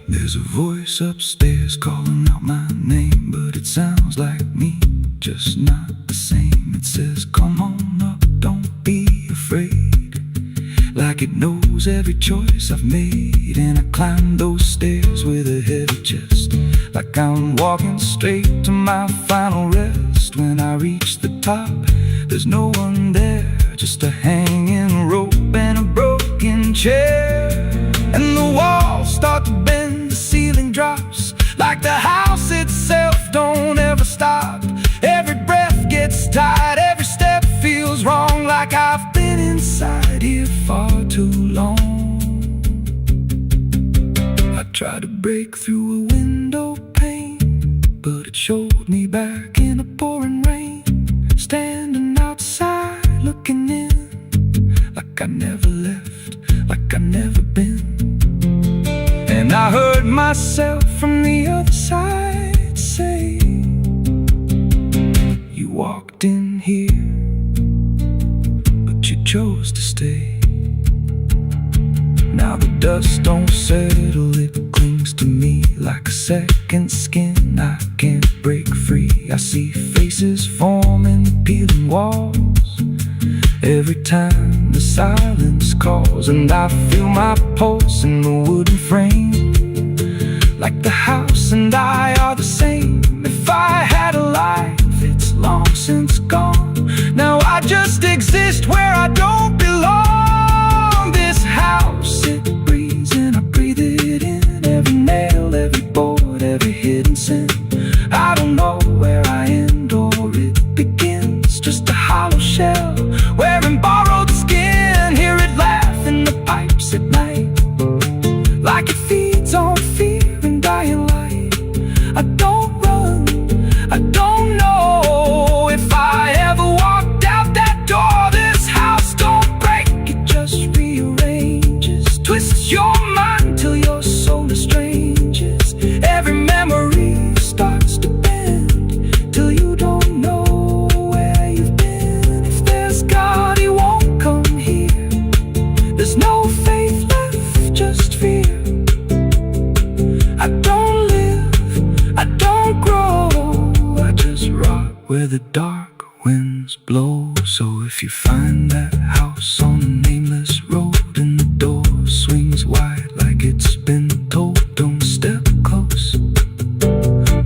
There's a voice upstairs calling out my name, but it sounds like me, just not the same. It says, come on up, don't be afraid, like it knows every choice I've made. And I climb those stairs with a heavy chest, like I'm walking straight to my final rest. When I reach the top, there's no one there, just a hanging rope and a broken chair. And the walls start to bend, the ceiling drops, like the house itself don't ever stop. Every breath gets tight, every step feels wrong, like I've been inside here far too long. I tried to break through a window pane, but it showed me back in the pouring rain, standing outside looking in, like I never left, like I never been. And I heard myself from the other side say, you walked in here, but you chose to stay. Now the dust don't settle, it clings to me like a second skin. I can't break free. I see faces forming, peeling walls every time the silence calls. And I feel my pulse in the wooden frame, like the house and I are the same. If I had a life, it's long since gone. Now I just exist where I don't belong. This house, it breathes and I breathe it in. Every nail, every board, every hidden sin. I don't know where I end or it begins, just a hollow shell wearing borrowed skin. Hear it laugh in the pipes at night, like it feeds on fear and dying light. I don't run, I don't know if I ever walked out that door. This house don't break, it just rearranges, twists your mind till your soul estranges. Every memory starts to bend till you don't know where you've been. If there's God, he won't come here. There's no faith left, just fear. I don't live, I don't grow, I just rot where the dark winds blow. So if you find that house on a nameless road and the door swings wide like it's been told, don't step close,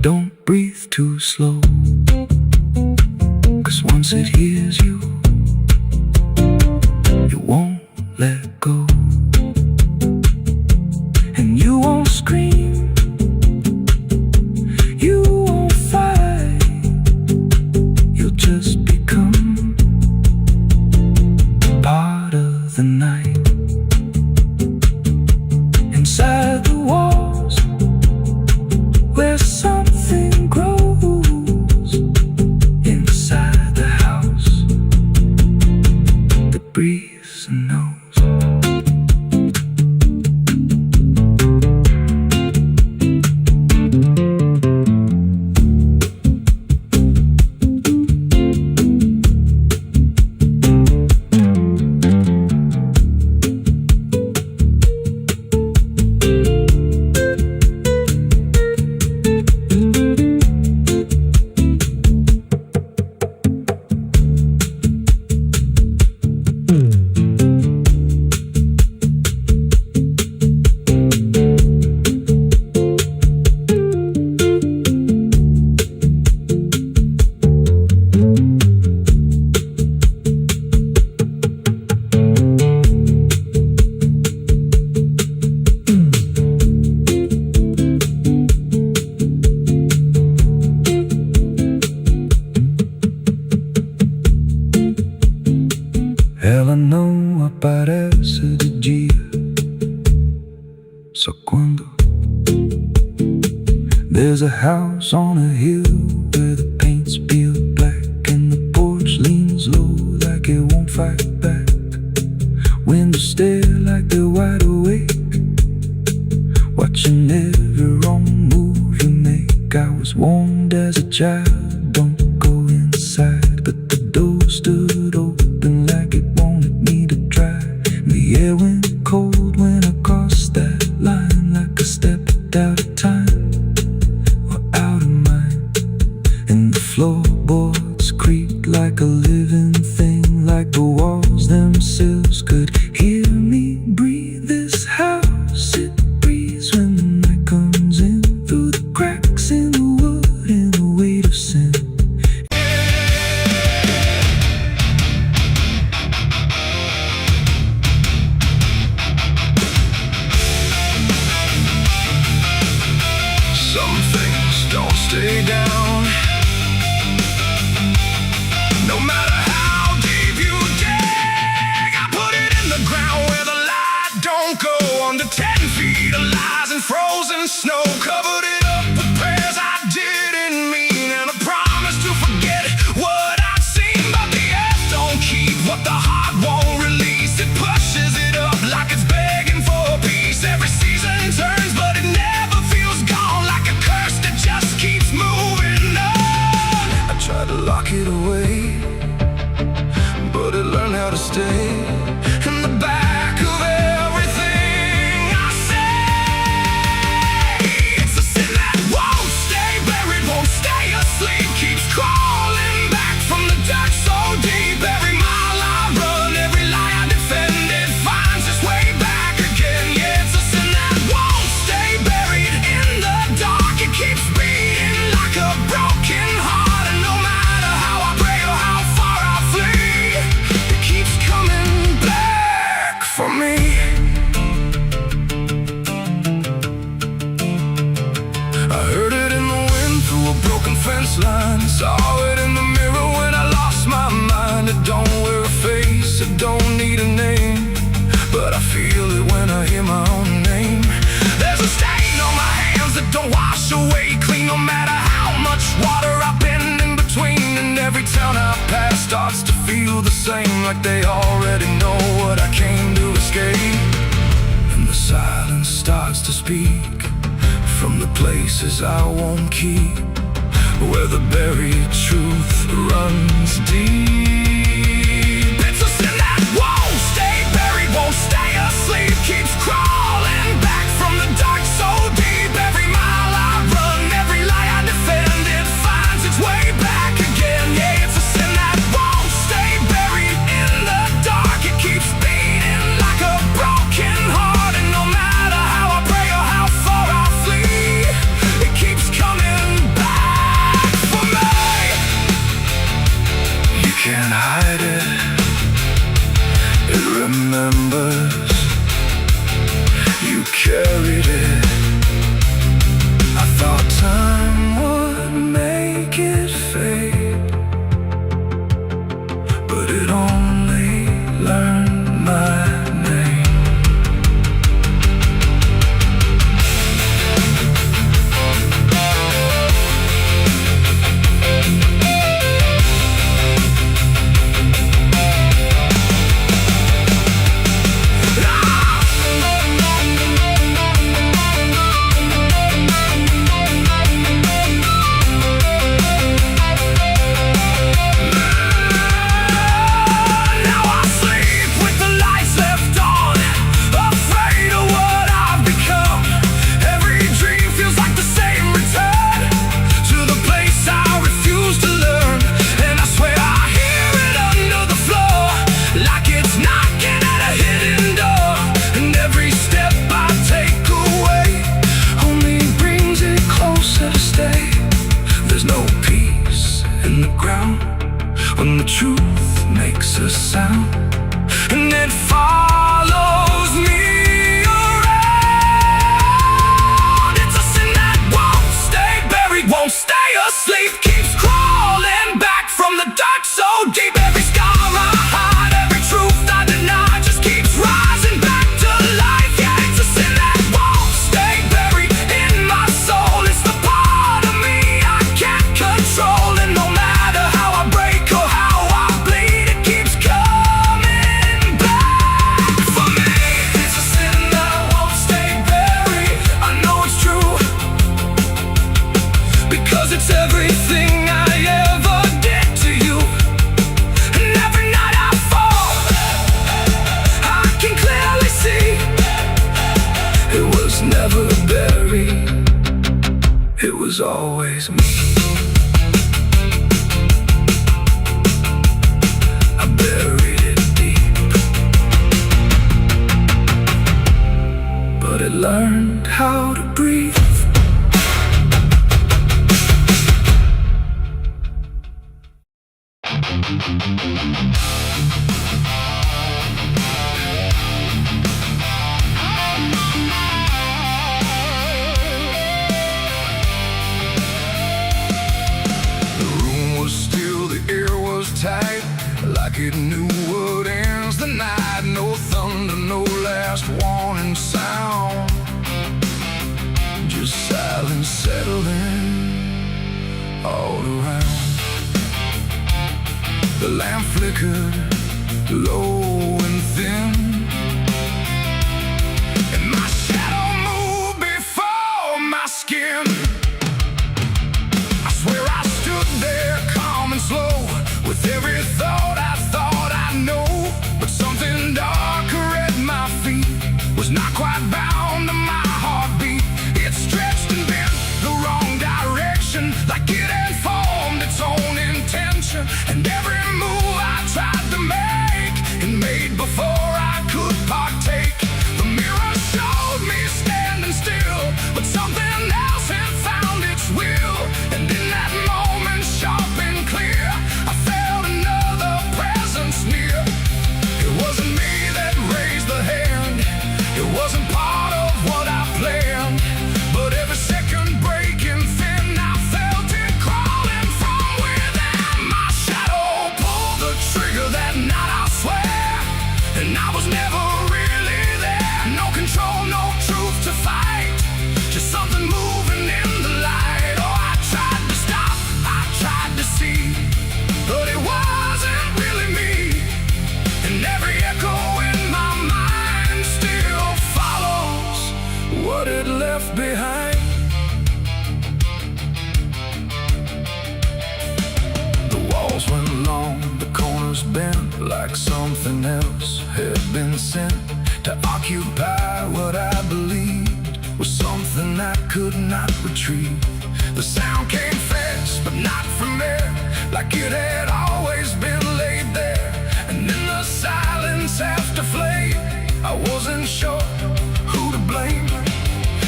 don't breathe too slow, 'cause once it hears you, it won't let go. And you won't scream, you won't fight, you'll just become part of the night. Inside the walls, where something grows, inside the house, There's a house on a hill where the paint's peeled black, and the porch leans low like it won't fight back. Windows stare like they're wide awake, watching every wrong move you make. I was warned as a child, don't go inside, but the door stood open like it wanted me to try. The air went cold when I crossed that line, like I stepped out of time or out of mind. And the floorboards creaked like a living thing, like the walls themselves could hear me breathe. This house, it breathes when the night comes in, through the cracks in the wood and the weight of sin. Some things don't stay down, no matter how deep you dig. I put it in the ground where the light don't go. Under 10 feet of lies and frozen snow, covered it up with prayers I didn't mean, and a promise to forget what I'd seen. But the earth don't keep what the heart won't release. It pushes it up like it's begging for peace. Every season turns, but it never feels gone, like a curse that just keeps moving on. I tried to lock it away, but it learned how to stay in the back of everything I say. It's a sin that won't stay buried, won't stay asleep, keeps crawling back from the dirt so deep. Every mile I run, every lie I defend, it finds its way back again. Yeah, it's a sin that won't stay buried in the dark. It keeps beating like a broken heart, and no matter how I pray or how far I flee, it keeps coming back for me. I heard it in the wind through a broken fence line, saw it in the mirror when I lost my mind. It don't wear a face, it don't need a name, but I feel it when I hear my own name. There's a stain on my hands that don't wash away clean, no matter how much water I've been in between. And every town I pass starts to feel the same, like they already know what I came to escape. And the silence starts to speak from the places I won't keep, where the buried truth runs deep. It's a sin that won't stay buried, won't stay asleep, keeps crawling back from the dark so deep. Every mile I run, every lie I defend, it finds its way back again. Yeah, it's a sin that won't stay buried in the dark. It keeps beating like a broken heart, and no matter how I pray or how far I flee, it keeps coming back for me. You can't hide it, it remembers. You carried it. I thought time would make it fade, but it only learned my name. When the truth makes a sound, and it follows me around. It's a sin that won't stay buried, won't stay asleep, keeps crawling back from the dark so deep. Every scar I hide, every truth I deny, just keeps rising back to life. Yeah, it's a sin that won't stay buried in my soul. It's the part because it's everything I ever did to you. And every night I fall, I can clearly see it was never buried, it was always me. I buried it deep, but it learned how to breathe. Tight, like it knew what ends the night. No thunder, no last warning sound, just silence settling all around. The lamp flickered low and thin, and my shadow moved before my skin. I swear I stood there calm and slow, with every thought I know. But something darker at my feet was not quite bound to my heartbeat. It stretched and bent the wrong direction, like it had formed its own intention. And every move I tried to make, it made before I could partake. The mirror showed me standing still, but something else had found its will. And in that moment, sharp and clear, I felt another presence near. It wasn't me that raised the hand, it wasn't part of what I planned. But every second breaking thin, I felt it crawling from within. My shadow pulled the trigger that night, I swear, and I was never really there. No control, no truth to fight, just something moving in the light. Oh, I tried to stop, I tried to see, but it wasn't really me. And every echo in my mind still follows what it left behind. The walls went long, the corners bent, like something else had been sent to occupy what I believed was something I could not retrieve. The sound came fast, but not from there, like it had always been laid there. And in the silence after flame, I wasn't sure who to blame.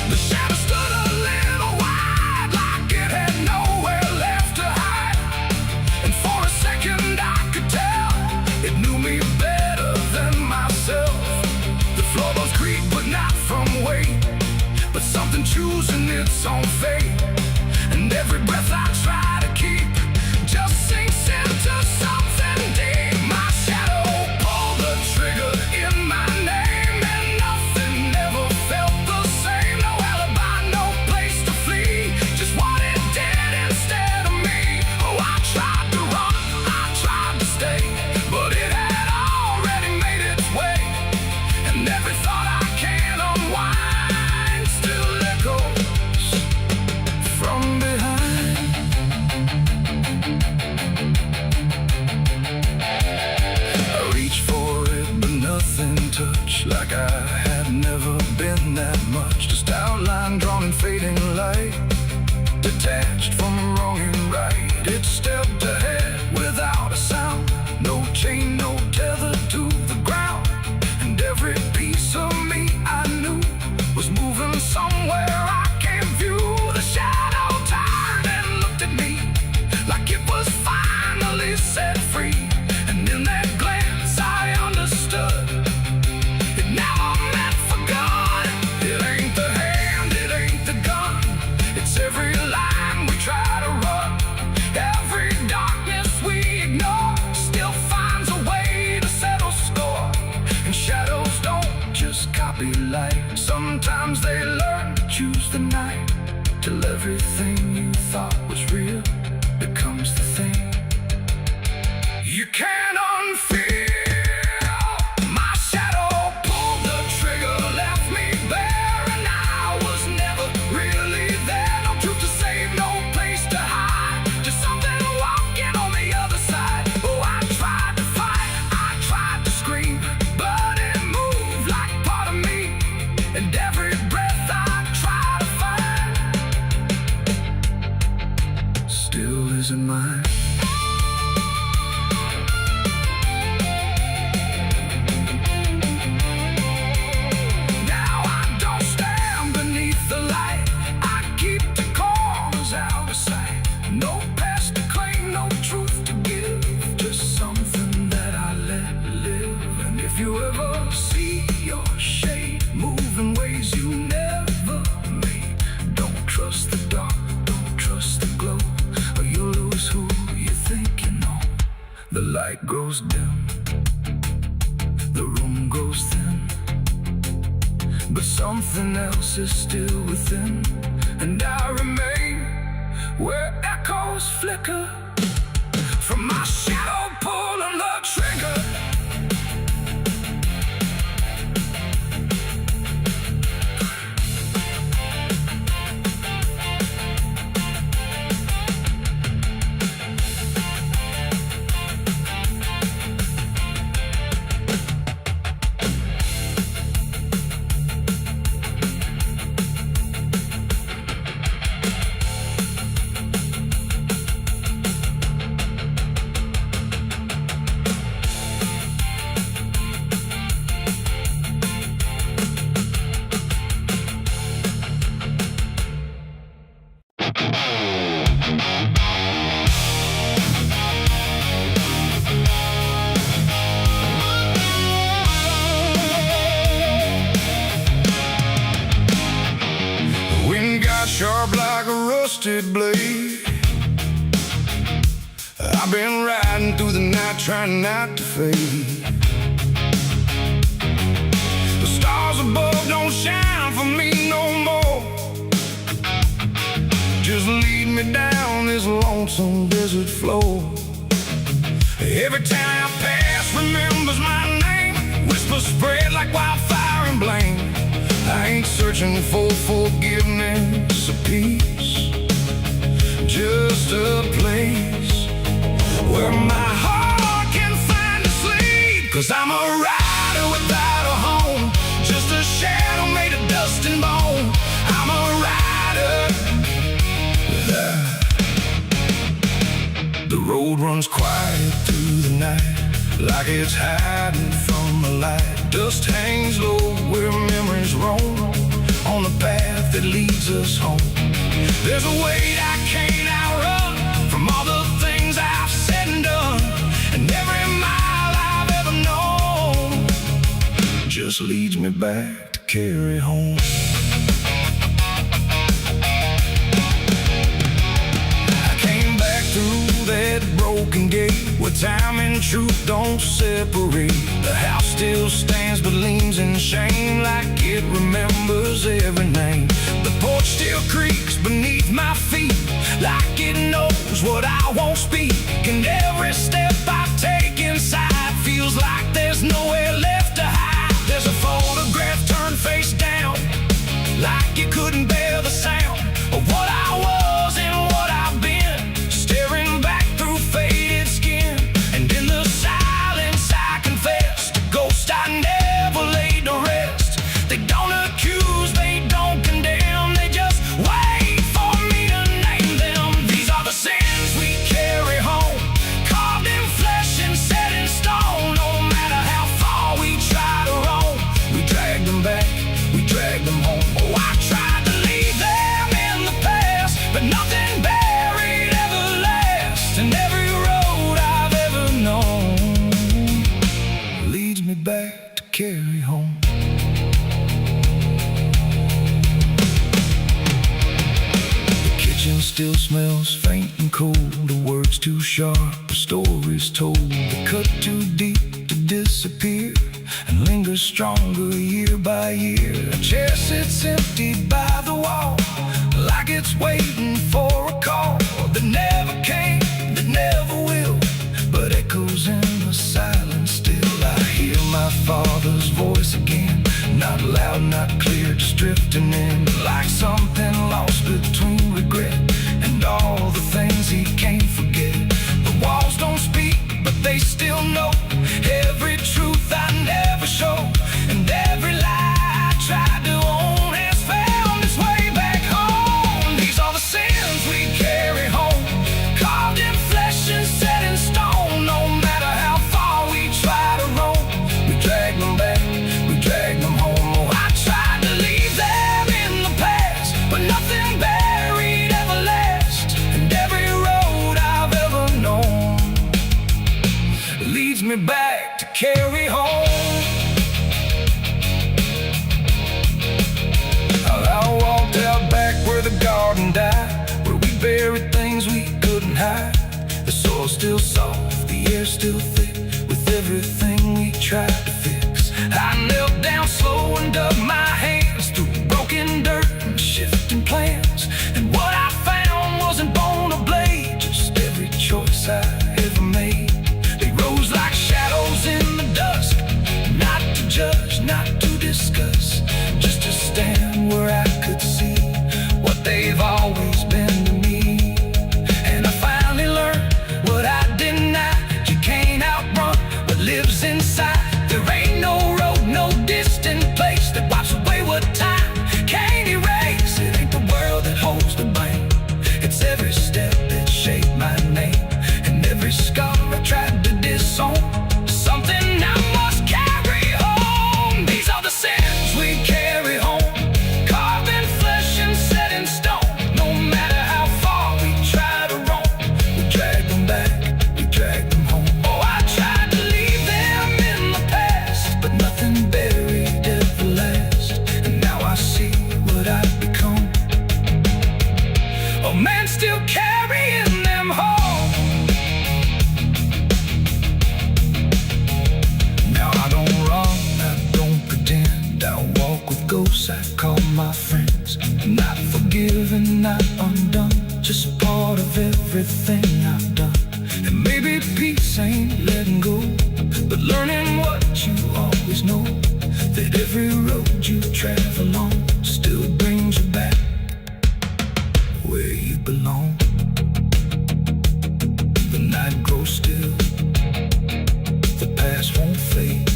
The shadow stood a little wide, like it had nowhere left to hide. And for a second I could tell it knew me better than myself. The floorboards creak, but not from weight, but something choosing its own fate. And every breath I try to keep just sinks into something deep. My shadow pulled the trigger in my name, and nothing ever felt the same. No alibi, no place to flee, just what it did instead of me. Oh, I tried to run, I tried to stay, but it had already made its way. And every thought I can unwind still echoes from behind. I reached for it, but nothing touched, like I had never been that much. Just outline drawn in fading light, detached from wrong and right. It stepped ahead without a sound, no chain, no tether to the ground. And every piece of me I knew was moving somewhere I can't view. The shadow turned and looked at me, like it was finally set free. And in that glance I understood, it never meant for good. It ain't the hand, it ain't the gun, it's every line we try to run. Every darkness we ignore still finds a way to settle score. And shadows don't just copy light, sometimes they learn to choose the night, till everything you thought was real becomes the thing you can't unfeel. My shadow pulled the trigger, left me bare, and I was never really there. No truth to save, no place memories in mine. Now I don't stand beneath the light. I keep the corners out of sight. No past to claim, no truth to give, just something that I let live. And if you ever see your shade move in ways you never made, don't trust the dark, don't trust the glow, or you'll lose who you think you know. The light grows dim, the room grows thin, but something else is still within. And I remain where echoes flicker from my shadow pulling the trigger. Sharp like a rusted blade, I've been riding through the night trying not to fade. The stars above don't shine for me no more, just lead me down this lonesome desert floor. Every town I pass remembers my name, whispers spread like wildfire and blame. I ain't searching for forgiveness or peace, just a place where my heart can find a sleep. 'Cause I'm a rider without a home, just a shadow made of dust and bone. I'm a rider. The road runs quiet through the night, like it's hiding from the light. Dust hangs low where memories roam, on the path that leads us home. There's a weight I can't outrun from all the things I've said and done, and every mile I've ever known just leads me back to carry home. I came back through that broken gate where time and truth don't separate. The house still stands but leans in shame, like it remembers every name. The porch still creaks beneath my feet, like it knows what I won't speak. And every step I take inside feels like there's nowhere left to hide. There's a photograph turned face down, like you couldn't bear the sound of what I was and what I've been, staring back through faded skin. And in the silence I confess to ghosts I never laid to rest. They don't accuse, they don't condemn, they just wait for me to name them. These are the sins we carry home, carved in flesh and set in stone. No matter how far we try to roam, we drag them back, we drag them home. Oh, I tried to leave them in the past, but nothing buried ever lasts. And every road I've ever known leads me back to carry home. The kitchen still smells faint and cold, the words too sharp, the stories told. They cut too deep to disappear and linger stronger year by year. A chair sits empty by the wall, like it's waiting for a call that never came, that never will, but echoes in the silence still. I hear my father's voice again, not loud, not clear, just drifting in, like something lost between regret and all the things he can't forget. The walls don't speak, but they still know every truth I never show, and every lie I tried to own has found its way back home. These are the sins we buried things we couldn't hide. The soil's still soft, the air's still thick, with everything we tried to fix. I knelt down slow and dug my hands through broken dirt and shifting plans. And what I found wasn't bone or blade, just every choice I ever made. They rose like shadows in the dusk, not to judge, not to discuss, just to stand where I could see what they've always been to me. And I finally learned what I denied: you can't outrun what lives inside. There ain't no road, no distant place that wipes away what time can't erase. It ain't the world that holds the blame, it's every step that shaped my name, and every scar I tried to disown. Something I must carry home. These are the sins we carry home, carved in flesh and set in stone. No matter how far we try to roam, we drag them back, we drag them home. Oh, I tried to leave them in the past, but nothing buried ever lasts. And now I see what I've become, a man still carrying them home. Now I don't run, I don't pretend, I walk with ghosts I call my friends. Not forgiven, not undone, just part of everything I've done. And maybe peace ain't letting go, but learning what you always know, that every road you travel on still brings you back where you belong. The night grows still, the past won't fade,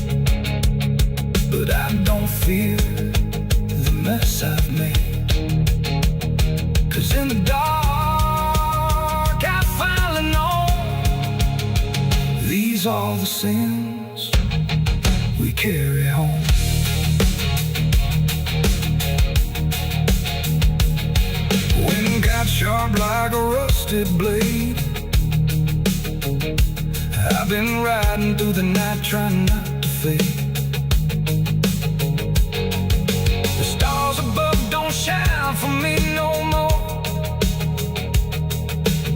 but I don't fear the mess I've made. 'Cause in the dark I finally know these are the sins we carry home. Wind got sharp like a rusted blade, I've been riding through the night trying not to fade. The stars above don't shine for me no more,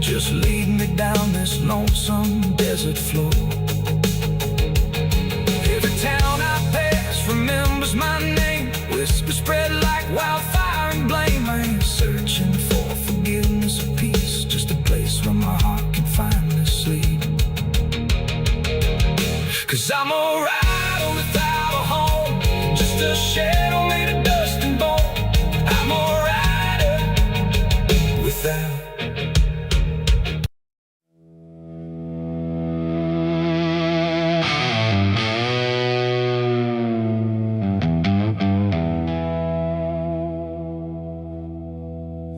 just lead me down this lonesome desert floor. Every town I pass remembers my name, whispers spread like wildfire and blame. I ain't searching for forgiveness or peace, just a place where my heart can finally sleep. 'Cause I'm a rider without a home, just a shadow made of dust and bone. I'm a rider without.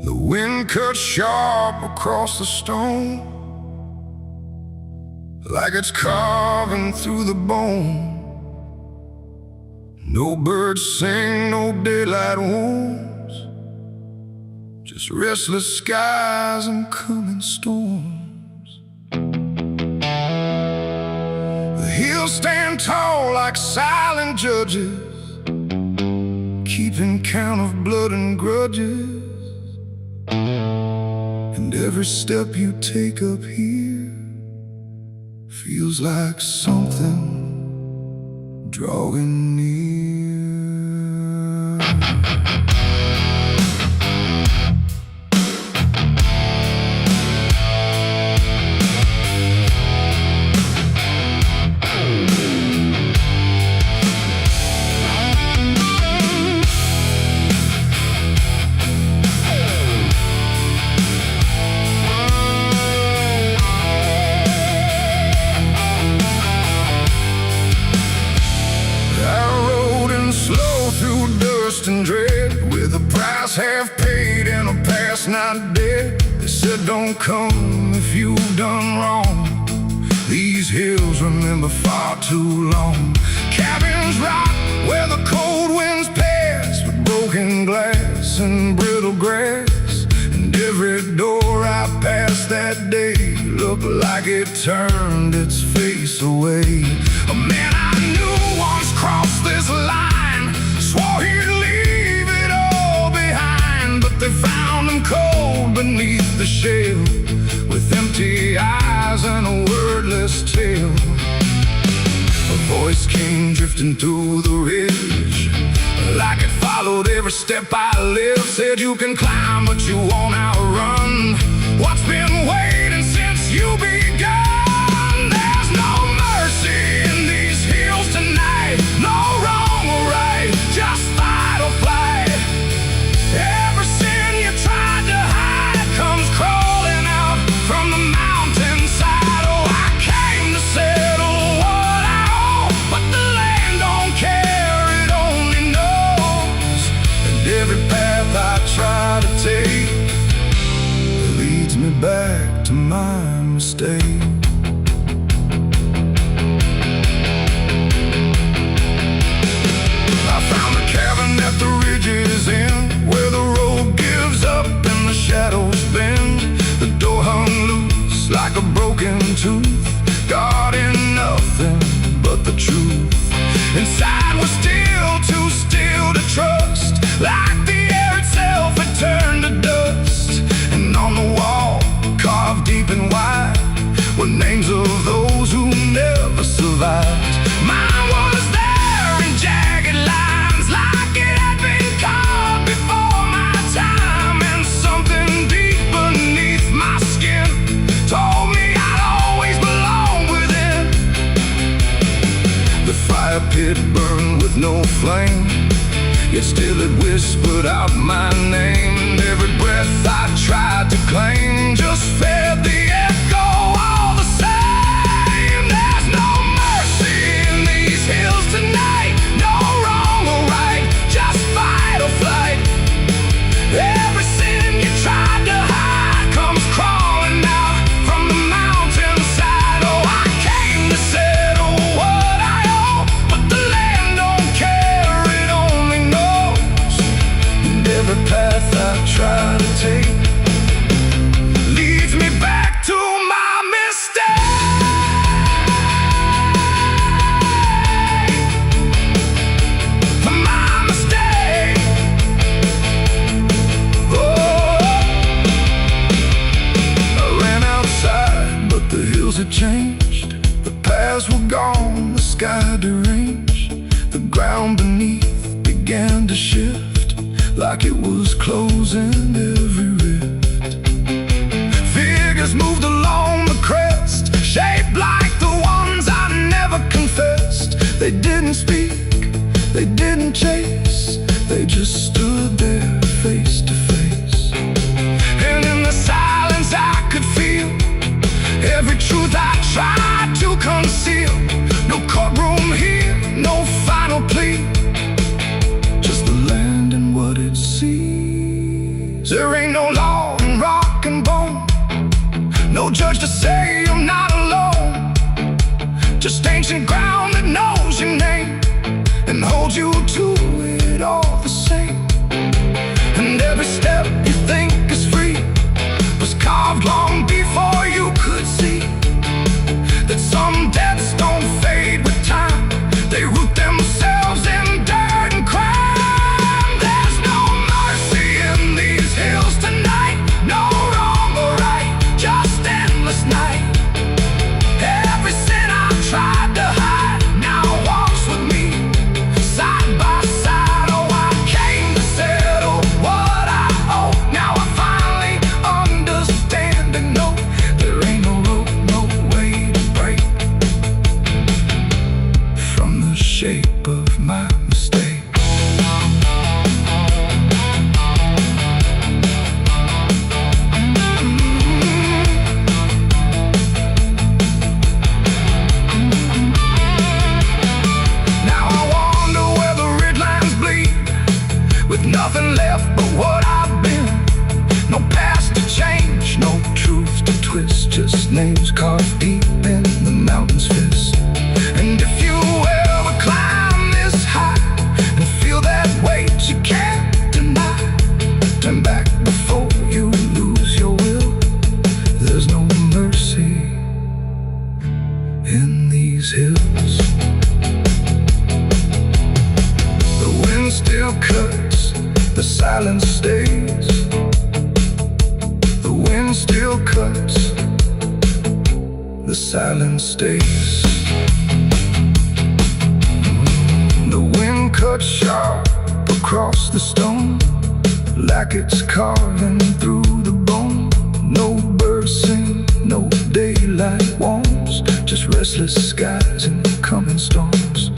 The wind cut sharp across the stone, like it's carving through the bone. No birds sing, no daylight wounds, just restless skies and coming storms. The hills stand tall like silent judges, keeping count of blood and grudges. And every step you take up here feels like something drawing near. And dread, with a price half paid and a past not dead. They said don't come if you've done wrong. These hills remember far too long. Cabins rock where the cold winds pass, with broken glass and brittle grass. And every door I passed that day looked like it turned its face away. A man I knew once crossed this line, swore he'd leave it all behind, but they found him cold beneath the shale, with empty eyes and a wordless tale. A voice came drifting through the ridge, like it followed every step I lived. Said you can climb but you won't outrun what's been waiting since you begun. There's no mercy in these hills tonight, no wrong or right, just fight or flight. Every sin you tried to hide comes crawling out from the mountainside. Oh, I came to settle what I owe, but the land don't care, it only knows. And every path I try to take leads me back to my mistake. I found a cabin at the ridge's end, where the road gives up and the shadows bend. The door hung loose like a broken tooth, guarding nothing but the truth. Inside was still too still to trust, like the air itself had turned to dust. And on the wall, carved deep and wide, were names of those who never survived. Mine was there in jagged lines, like it had been carved before my time. And something deep beneath my skin told me I'd always belong within. The fire pit burned with no flame, yet still it whispered out my name. And every breath I tried to claim just fed the echo all the same. There's no mercy in these hills tonight, no wrong or right, just fight or flight. Every sin you tried to hide comes crawling out from the mountainside. Oh, I came to settle what I owe, but the land don't care, it only knows. And every path I try to take leads me back to my mistake. My mistake. Oh, I ran outside, but the hills had changed. The paths were gone, the sky deranged. The ground beneath began to shift, like it was closing every rift. Figures moved along the crest, shaped like the ones I never confessed. They didn't speak, they didn't chase, they just stood there face to face. And in the silence I could feel every truth I tried to conceal. No courtroom here, no final plea, just the land and what it sees. There ain't no law in rock and bone, no judge to say I'm not alone, just ancient ground that knows your name and holds you to it all the same. And every step you think is free was carved long before you could see that some debts don't fade with time, they root themselves in dirt and crime. There's no mercy in these hills tonight, no wrong or right, just endless night. Every sin I tried to hide now walks with me, side by side. Oh, I came to settle what I owe. Now I finally understand and know there ain't no rope, no way to break from the shape of my mistake. Now I wonder where the ridgelands bleed, with nothing left but what I've been. No past to change, no truth to twist, just names carved deep in the mountain's fist. And if you ever climb this high and feel that weight you can't deny, turn back before you lose your will. There's no mercy in these hills. The wind still cuts, the silence stays. The wind still cuts, the silence stays. The wind cuts sharp across the stone, like it's carving through the bone. No birds sing, no daylight warms, just restless skies and coming storms.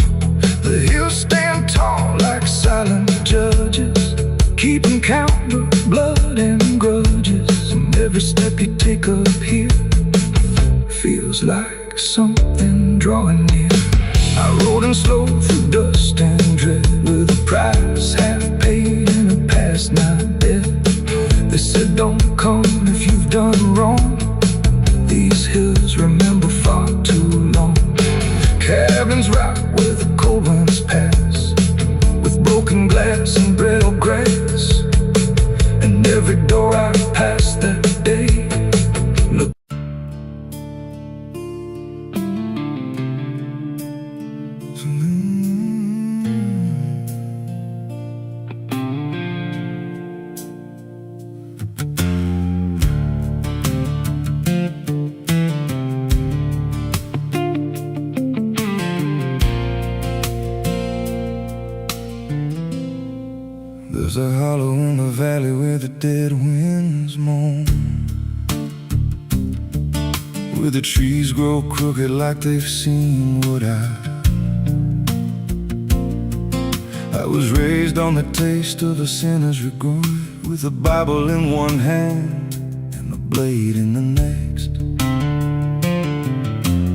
The hills stand tall like silent judges, keeping count of blood and grudges. And every step you take up here feels like something drawing near. I rode in slow through dust and dread, with a price half paid and a past not dead. They said don't come if you've done wrong, these hills remember far too long. Cabins rock where the cold winds pass, with broken glass and brittle grass. And every door I passed that day looked. There's a hollow in the valley where the dead winds moan, where the trees grow crooked like they've seen what I was raised on the taste of a sinner's regret, with a Bible in one hand and a blade in the next.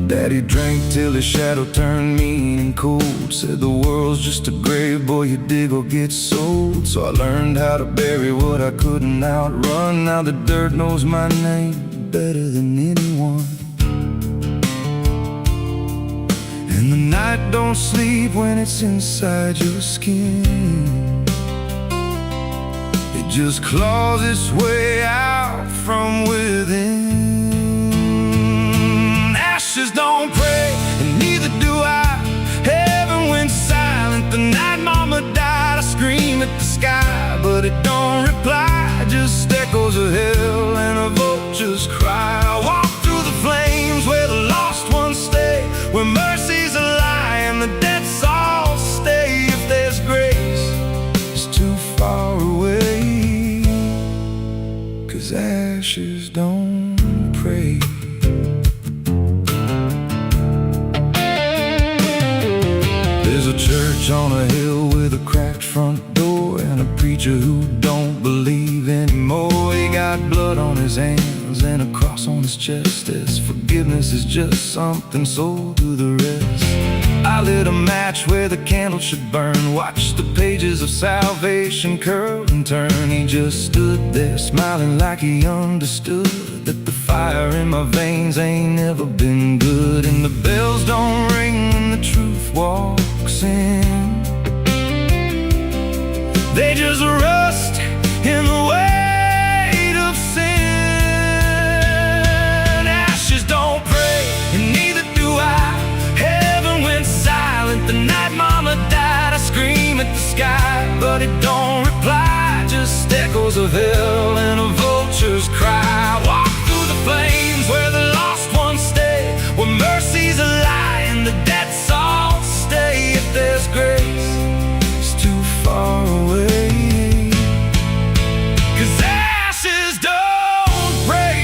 Daddy drank till his shadow turned mean and cold, said the world's just a grave, boy, you dig or get sold. So I learned how to bury what I couldn't outrun. Now the dirt knows my name better than anyone. And the night don't sleep when it's inside your skin, it just claws its way out from within. Ashes don't pray, and neither do I. Heaven went silent the night mama died. I scream at the sky, but it don't reply, just echoes of hell and a vulture's cry. I walk through the flames where the lost ones stay, where mercy's a lie and the dead souls stay. If there's grace, it's too far away, 'cause ashes don't pray. There's a church on a hill with a cracked front door, and a preacher who don't believe anymore. He got blood on his hands and a cross on his chest, as forgiveness is just something sold to the rest. I lit a match where the candle should burn, watched the pages of salvation curl and turn. He just stood there smiling like he understood that the fire in my veins ain't never been good. And the bells don't ring when the truth walks in, they just rust in the weight of sin. Ashes don't pray, and neither do I. Heaven went silent the night mama died. I scream at the sky, but it don't reply, just echoes of hell and a vulture's cry. Walk through the flames where the lost ones stay, where mercy's a lie and the dead souls stay. If there's grace, it's too far away, 'cause ashes don't pray.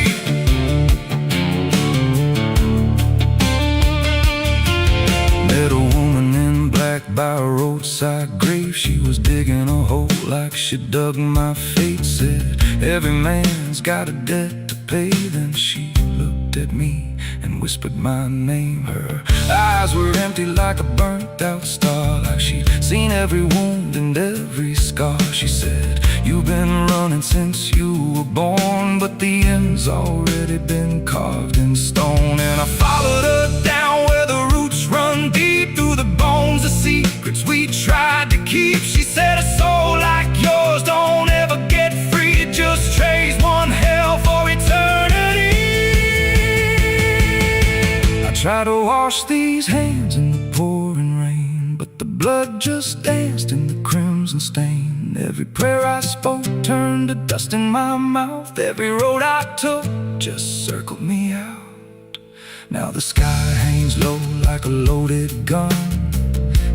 Met a woman in black by a roadside grave. She was digging a hole like she dug my fate. Said every man's got a debt to pay. Then she looked at me and whispered my name. Her eyes were empty like a burnt out star, like she'd seen every wound and every scar. She said, you've been running since you were born, but the end's already been carved in stone. And I followed her down where the roots run deep through the bones, the secrets we tried to keep. She said a soul like yours don't ever get free, it just trades one hell for eternity. I try to wash these hands in the pouring rain, but the blood just danced in the crimson stain. Every prayer I spoke turned to dust in my mouth. Every road I took just circled me out. Now the sky hangs low like a loaded gun,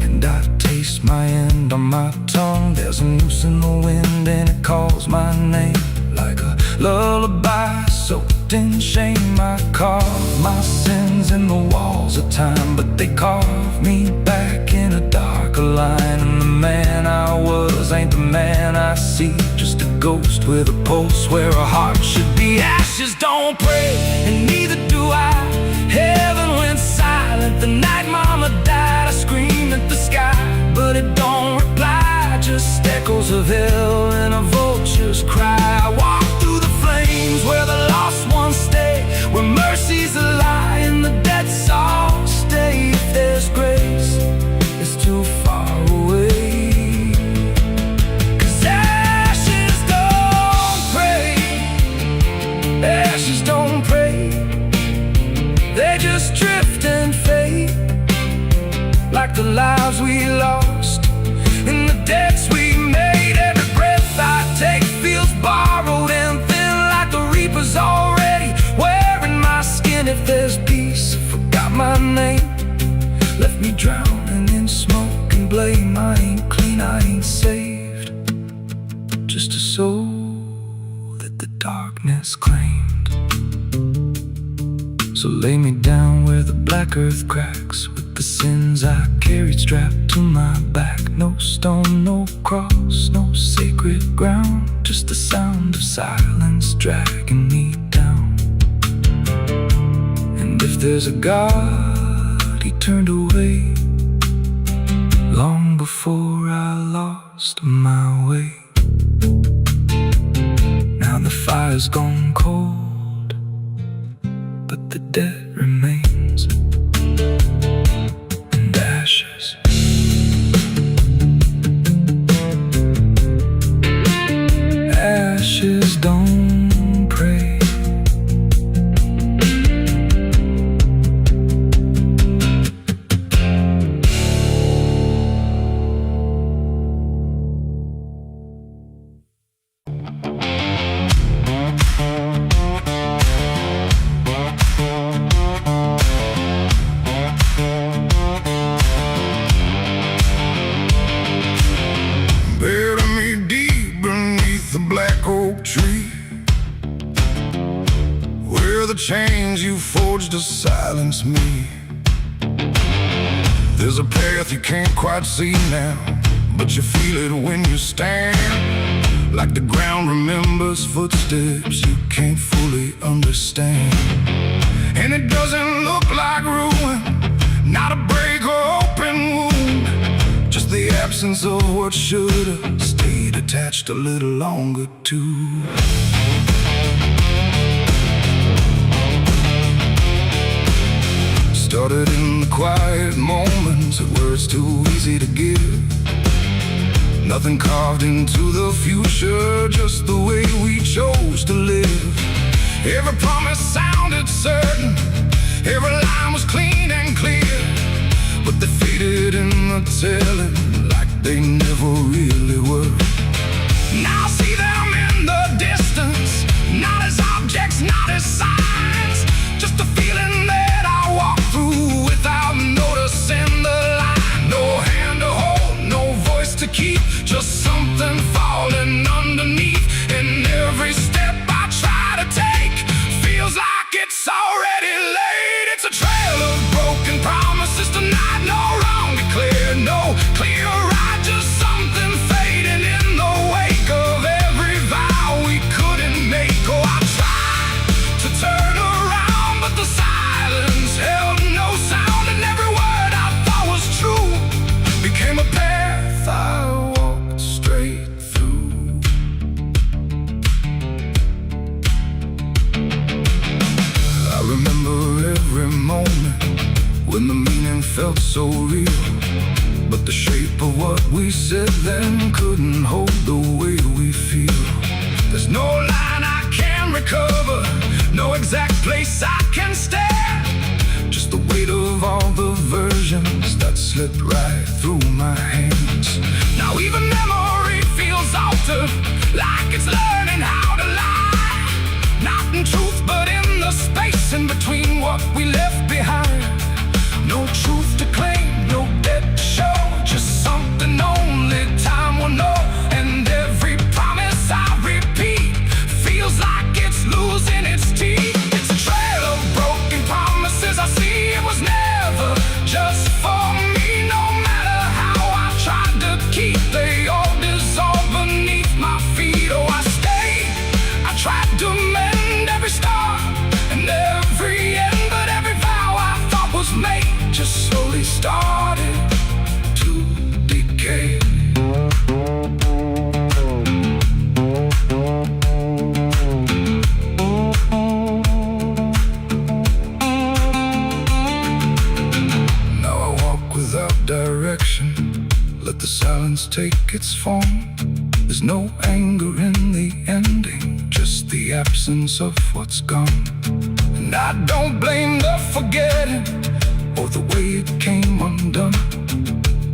and I taste my end on my tongue. There's a noose in the wind and it calls my name like a lullaby soaked in shame. I carve my sins in the walls of time, but they carve me back in a darker line. And the man I was ain't the man I see, just a ghost with a pulse where a heart should be. Ashes don't pray, and neither do I. Heaven went silent the night mama died. I screamed at the sky, but it don't reply. Just echoes of hell and a vulture's cry. I walk through the flames where the lost ones stay, where mercy's a lie and the dead all stay. If there's grace, it's too far away. 'Cause ashes don't pray, ashes don't pray. They just drift and fade, like the lives we lost and the debts we made. Every breath I take feels borrowed and thin, like the reaper's already wearing my skin. If there's peace, I forgot my name, left me drowning in smoke and blame. I ain't clean, I ain't saved, just a soul that the darkness claimed. So lay me down where the black earth cracks, with the sins I carried strapped to my back. No stone, no cross, no sacred ground, just the sound of silence dragging me down. And if there's a God, he turned away long before I lost my way. Now the fire's gone cold, but the debt remains, and ashes. Ashes don't pray. Chains you forged to silence me. There's a path you can't quite see now, but you feel it when you stand. Like the ground remembers footsteps you can't fully understand. And it doesn't look like ruin, not a break or open wound, just the absence of what should've stayed attached a little longer too. Started in the quiet moments where it's too easy to give. Nothing carved into the future, just the way we chose to live. Every promise sounded certain, every line was clean and clear, but they faded in the telling like they never really were. Now I see them in the distance, not as objects, not as signs, just a feeling that I walk through without noticing the line. No hand to hold, no voice to keep, just something falling underneath. And every step I try to take feels like it's already late. It's a trail of broken promises tonight, no wrong declared, no clear right, just something fading in the wake of every vow we couldn't make. Oh, I tried to turn around, but the silence held no sound, and every word I thought was true became a path I walked straight through. I remember every moment when the meaning felt so real, but the shape of what we said then couldn't hold the way we feel. There's no line I can recover, no exact place I can stand, just the weight of all the versions that slipped right through my hands. Now even memory feels altered, like it's learning how to lie. Not in truth, but in the space in between what we left behind. No truth to claim, no debt to show, just something only time will know. And every promise I repeat feels like it's losing its teeth. It's a trail of broken promises I see. It was never just for me. No matter how I tried to keep, they all dissolve beneath my feet. Oh, I stayed, I tried to mend every star and every end, but every vow I thought was made just slowly started to decay. Now I walk without direction, let the silence take its form. There's no anger in the ending, just the absence of what's gone. And I don't blame the forgetting or the way it came undone.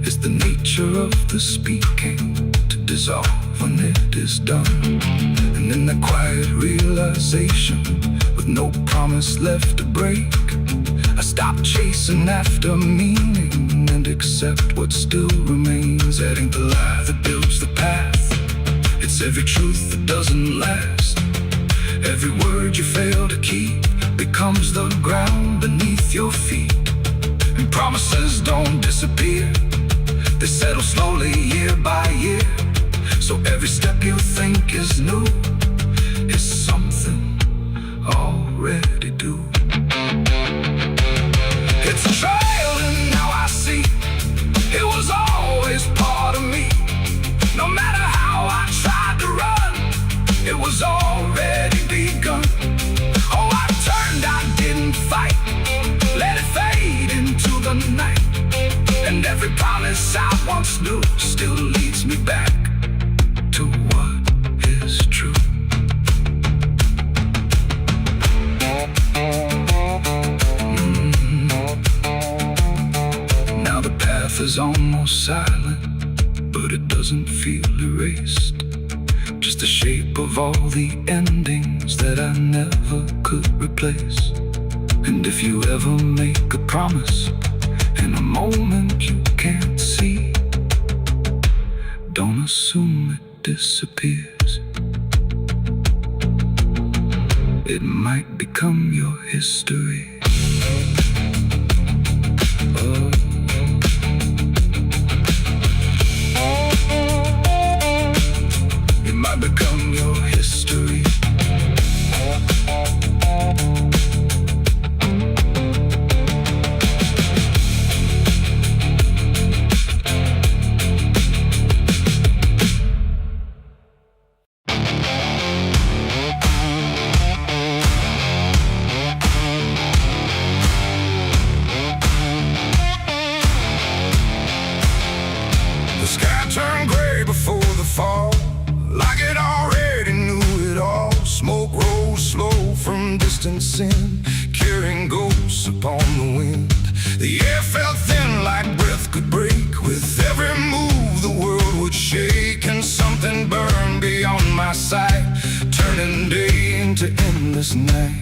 It's the nature of the speaking to dissolve when it is done. And in the quiet realization, with no promise left to break, I stop chasing after meaning and accept what still remains. That ain't the lie that builds the path. It's every truth that doesn't last. Every word you fail to keep becomes the ground beneath your feet. And promises don't disappear, they settle slowly year by year. So every step you think is new is something already due. It's a trail and now I see it was always part of me. No matter how I tried to run, it was already begun. Oh, I turned, I didn't fight, let it fade into the night. And every promise I once knew still leads me back to what is true. Now the path is almost silent, but it doesn't feel erased. Just the shape of all the endings that I never could replace. And if you ever make a promise in a moment you can't see, don't assume it disappears. It might become your history. Oh. It might become your history. The sky turned gray before the fall, like it already knew it all. Smoke rose slow from distance in, carrying ghosts upon the wind. The air felt thin like breath could break. With every move the world would shake, and something burned beyond my sight, turning day into endless night.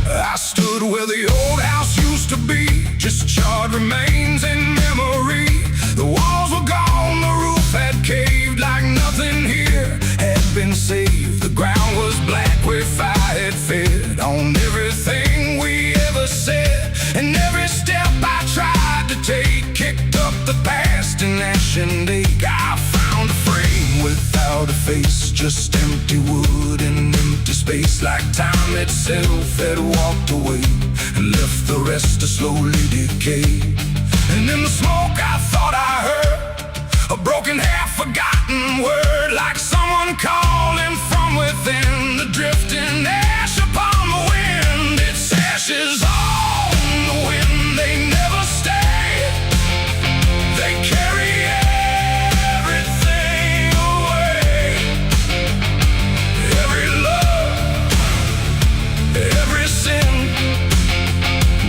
I stood where the old house used to be, just charred remains in memory. The walls were gone, the roof had caved, like nothing here had been saved. The ground was black where fire had fed on everything we ever said. And every step I tried to take kicked up the past in ash and ache. I found a frame without a face, just empty wood and empty space, like time itself had walked away and left the rest to slowly decay. And in the smoke I thought I heard a broken, half-forgotten word, like someone calling from within. The drifting ash upon the wind, its ashes on the wind. They never stay, they carry everything away. Every love, every sin,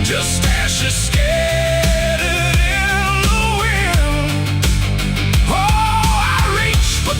just ashes scattered in the wind. Oh, I reach, but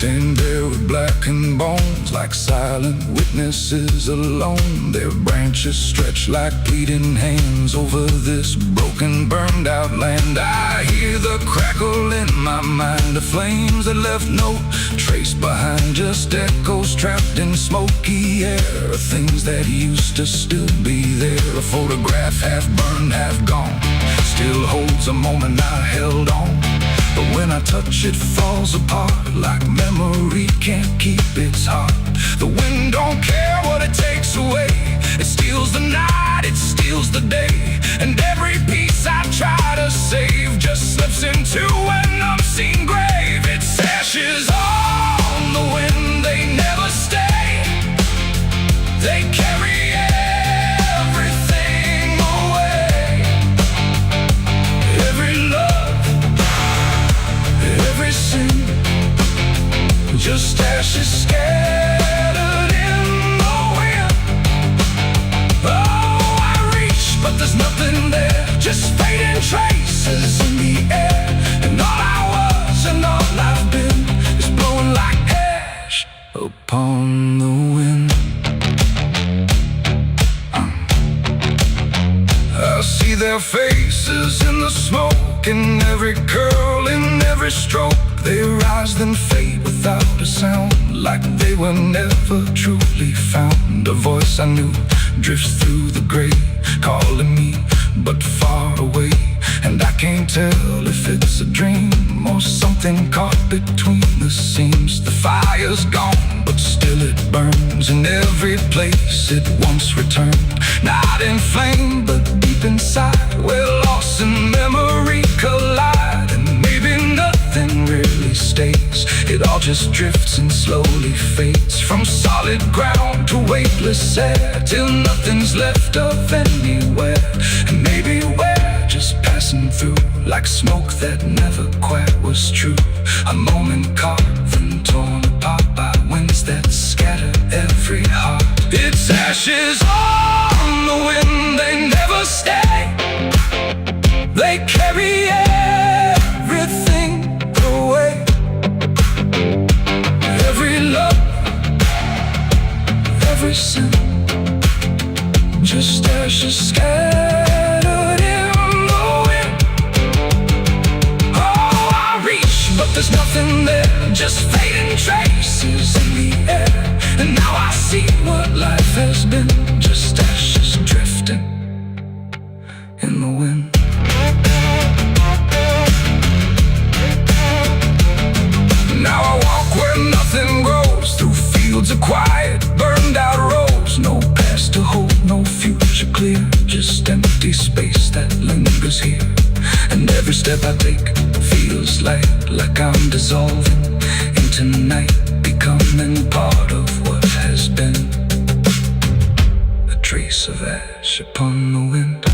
stand there with blackened bones, like silent witnesses alone. Their branches stretch like bleeding hands over this broken, burned out land. I hear the crackle in my mind of flames that left no trace behind, just echoes trapped in smoky air of things that used to still be there. A photograph half burned, half gone, still holds a moment I held on. But when I touch it, falls apart, like memory can't keep its heart. The wind don't care what it takes away. It steals the night, it steals the day, and every piece I try to save just slips into an unseen grave. It's ashes on the wind, they never stay. They carry everything away. Every love, every sin, just ashes scattered in the wind. Oh, I reach, but there's nothing there, just fading traces in the air. And all I was and all I've been is blowing like ash upon the wind. I see their faces in the smoke, in every curl, in every stroke. They rise then fade without a sound, like they were never truly found. A voice I knew drifts through the gray, calling me but far away. And I can't tell if it's a dream or something caught between the seams. The fire's gone, but still it burns in every place it once returned. Not in flame, but deep inside, where loss and memory collide. And maybe nothing really stays, it all just drifts and slowly fades, from solid ground to weightless air, till nothing's left of anywhere. And maybe we're just passing through, like smoke that never quite was true. A moment carved and torn apart by winds that scatter every heart. It's ashes on the wind, they never stay. They carry everything away. Every love, every sin, just ashes scattered in the wind. Oh, I reach, but there's nothing there, just fading traces in the air. And now I see what life has been, just ashes drifting in the wind. Now I walk where nothing grows, through fields of quiet, burned out roads. No past to hold, no future clear, just empty space that lingers here. And every step I take feels like I'm dissolving into night, becoming part of what has been. A trace of ash upon the wind.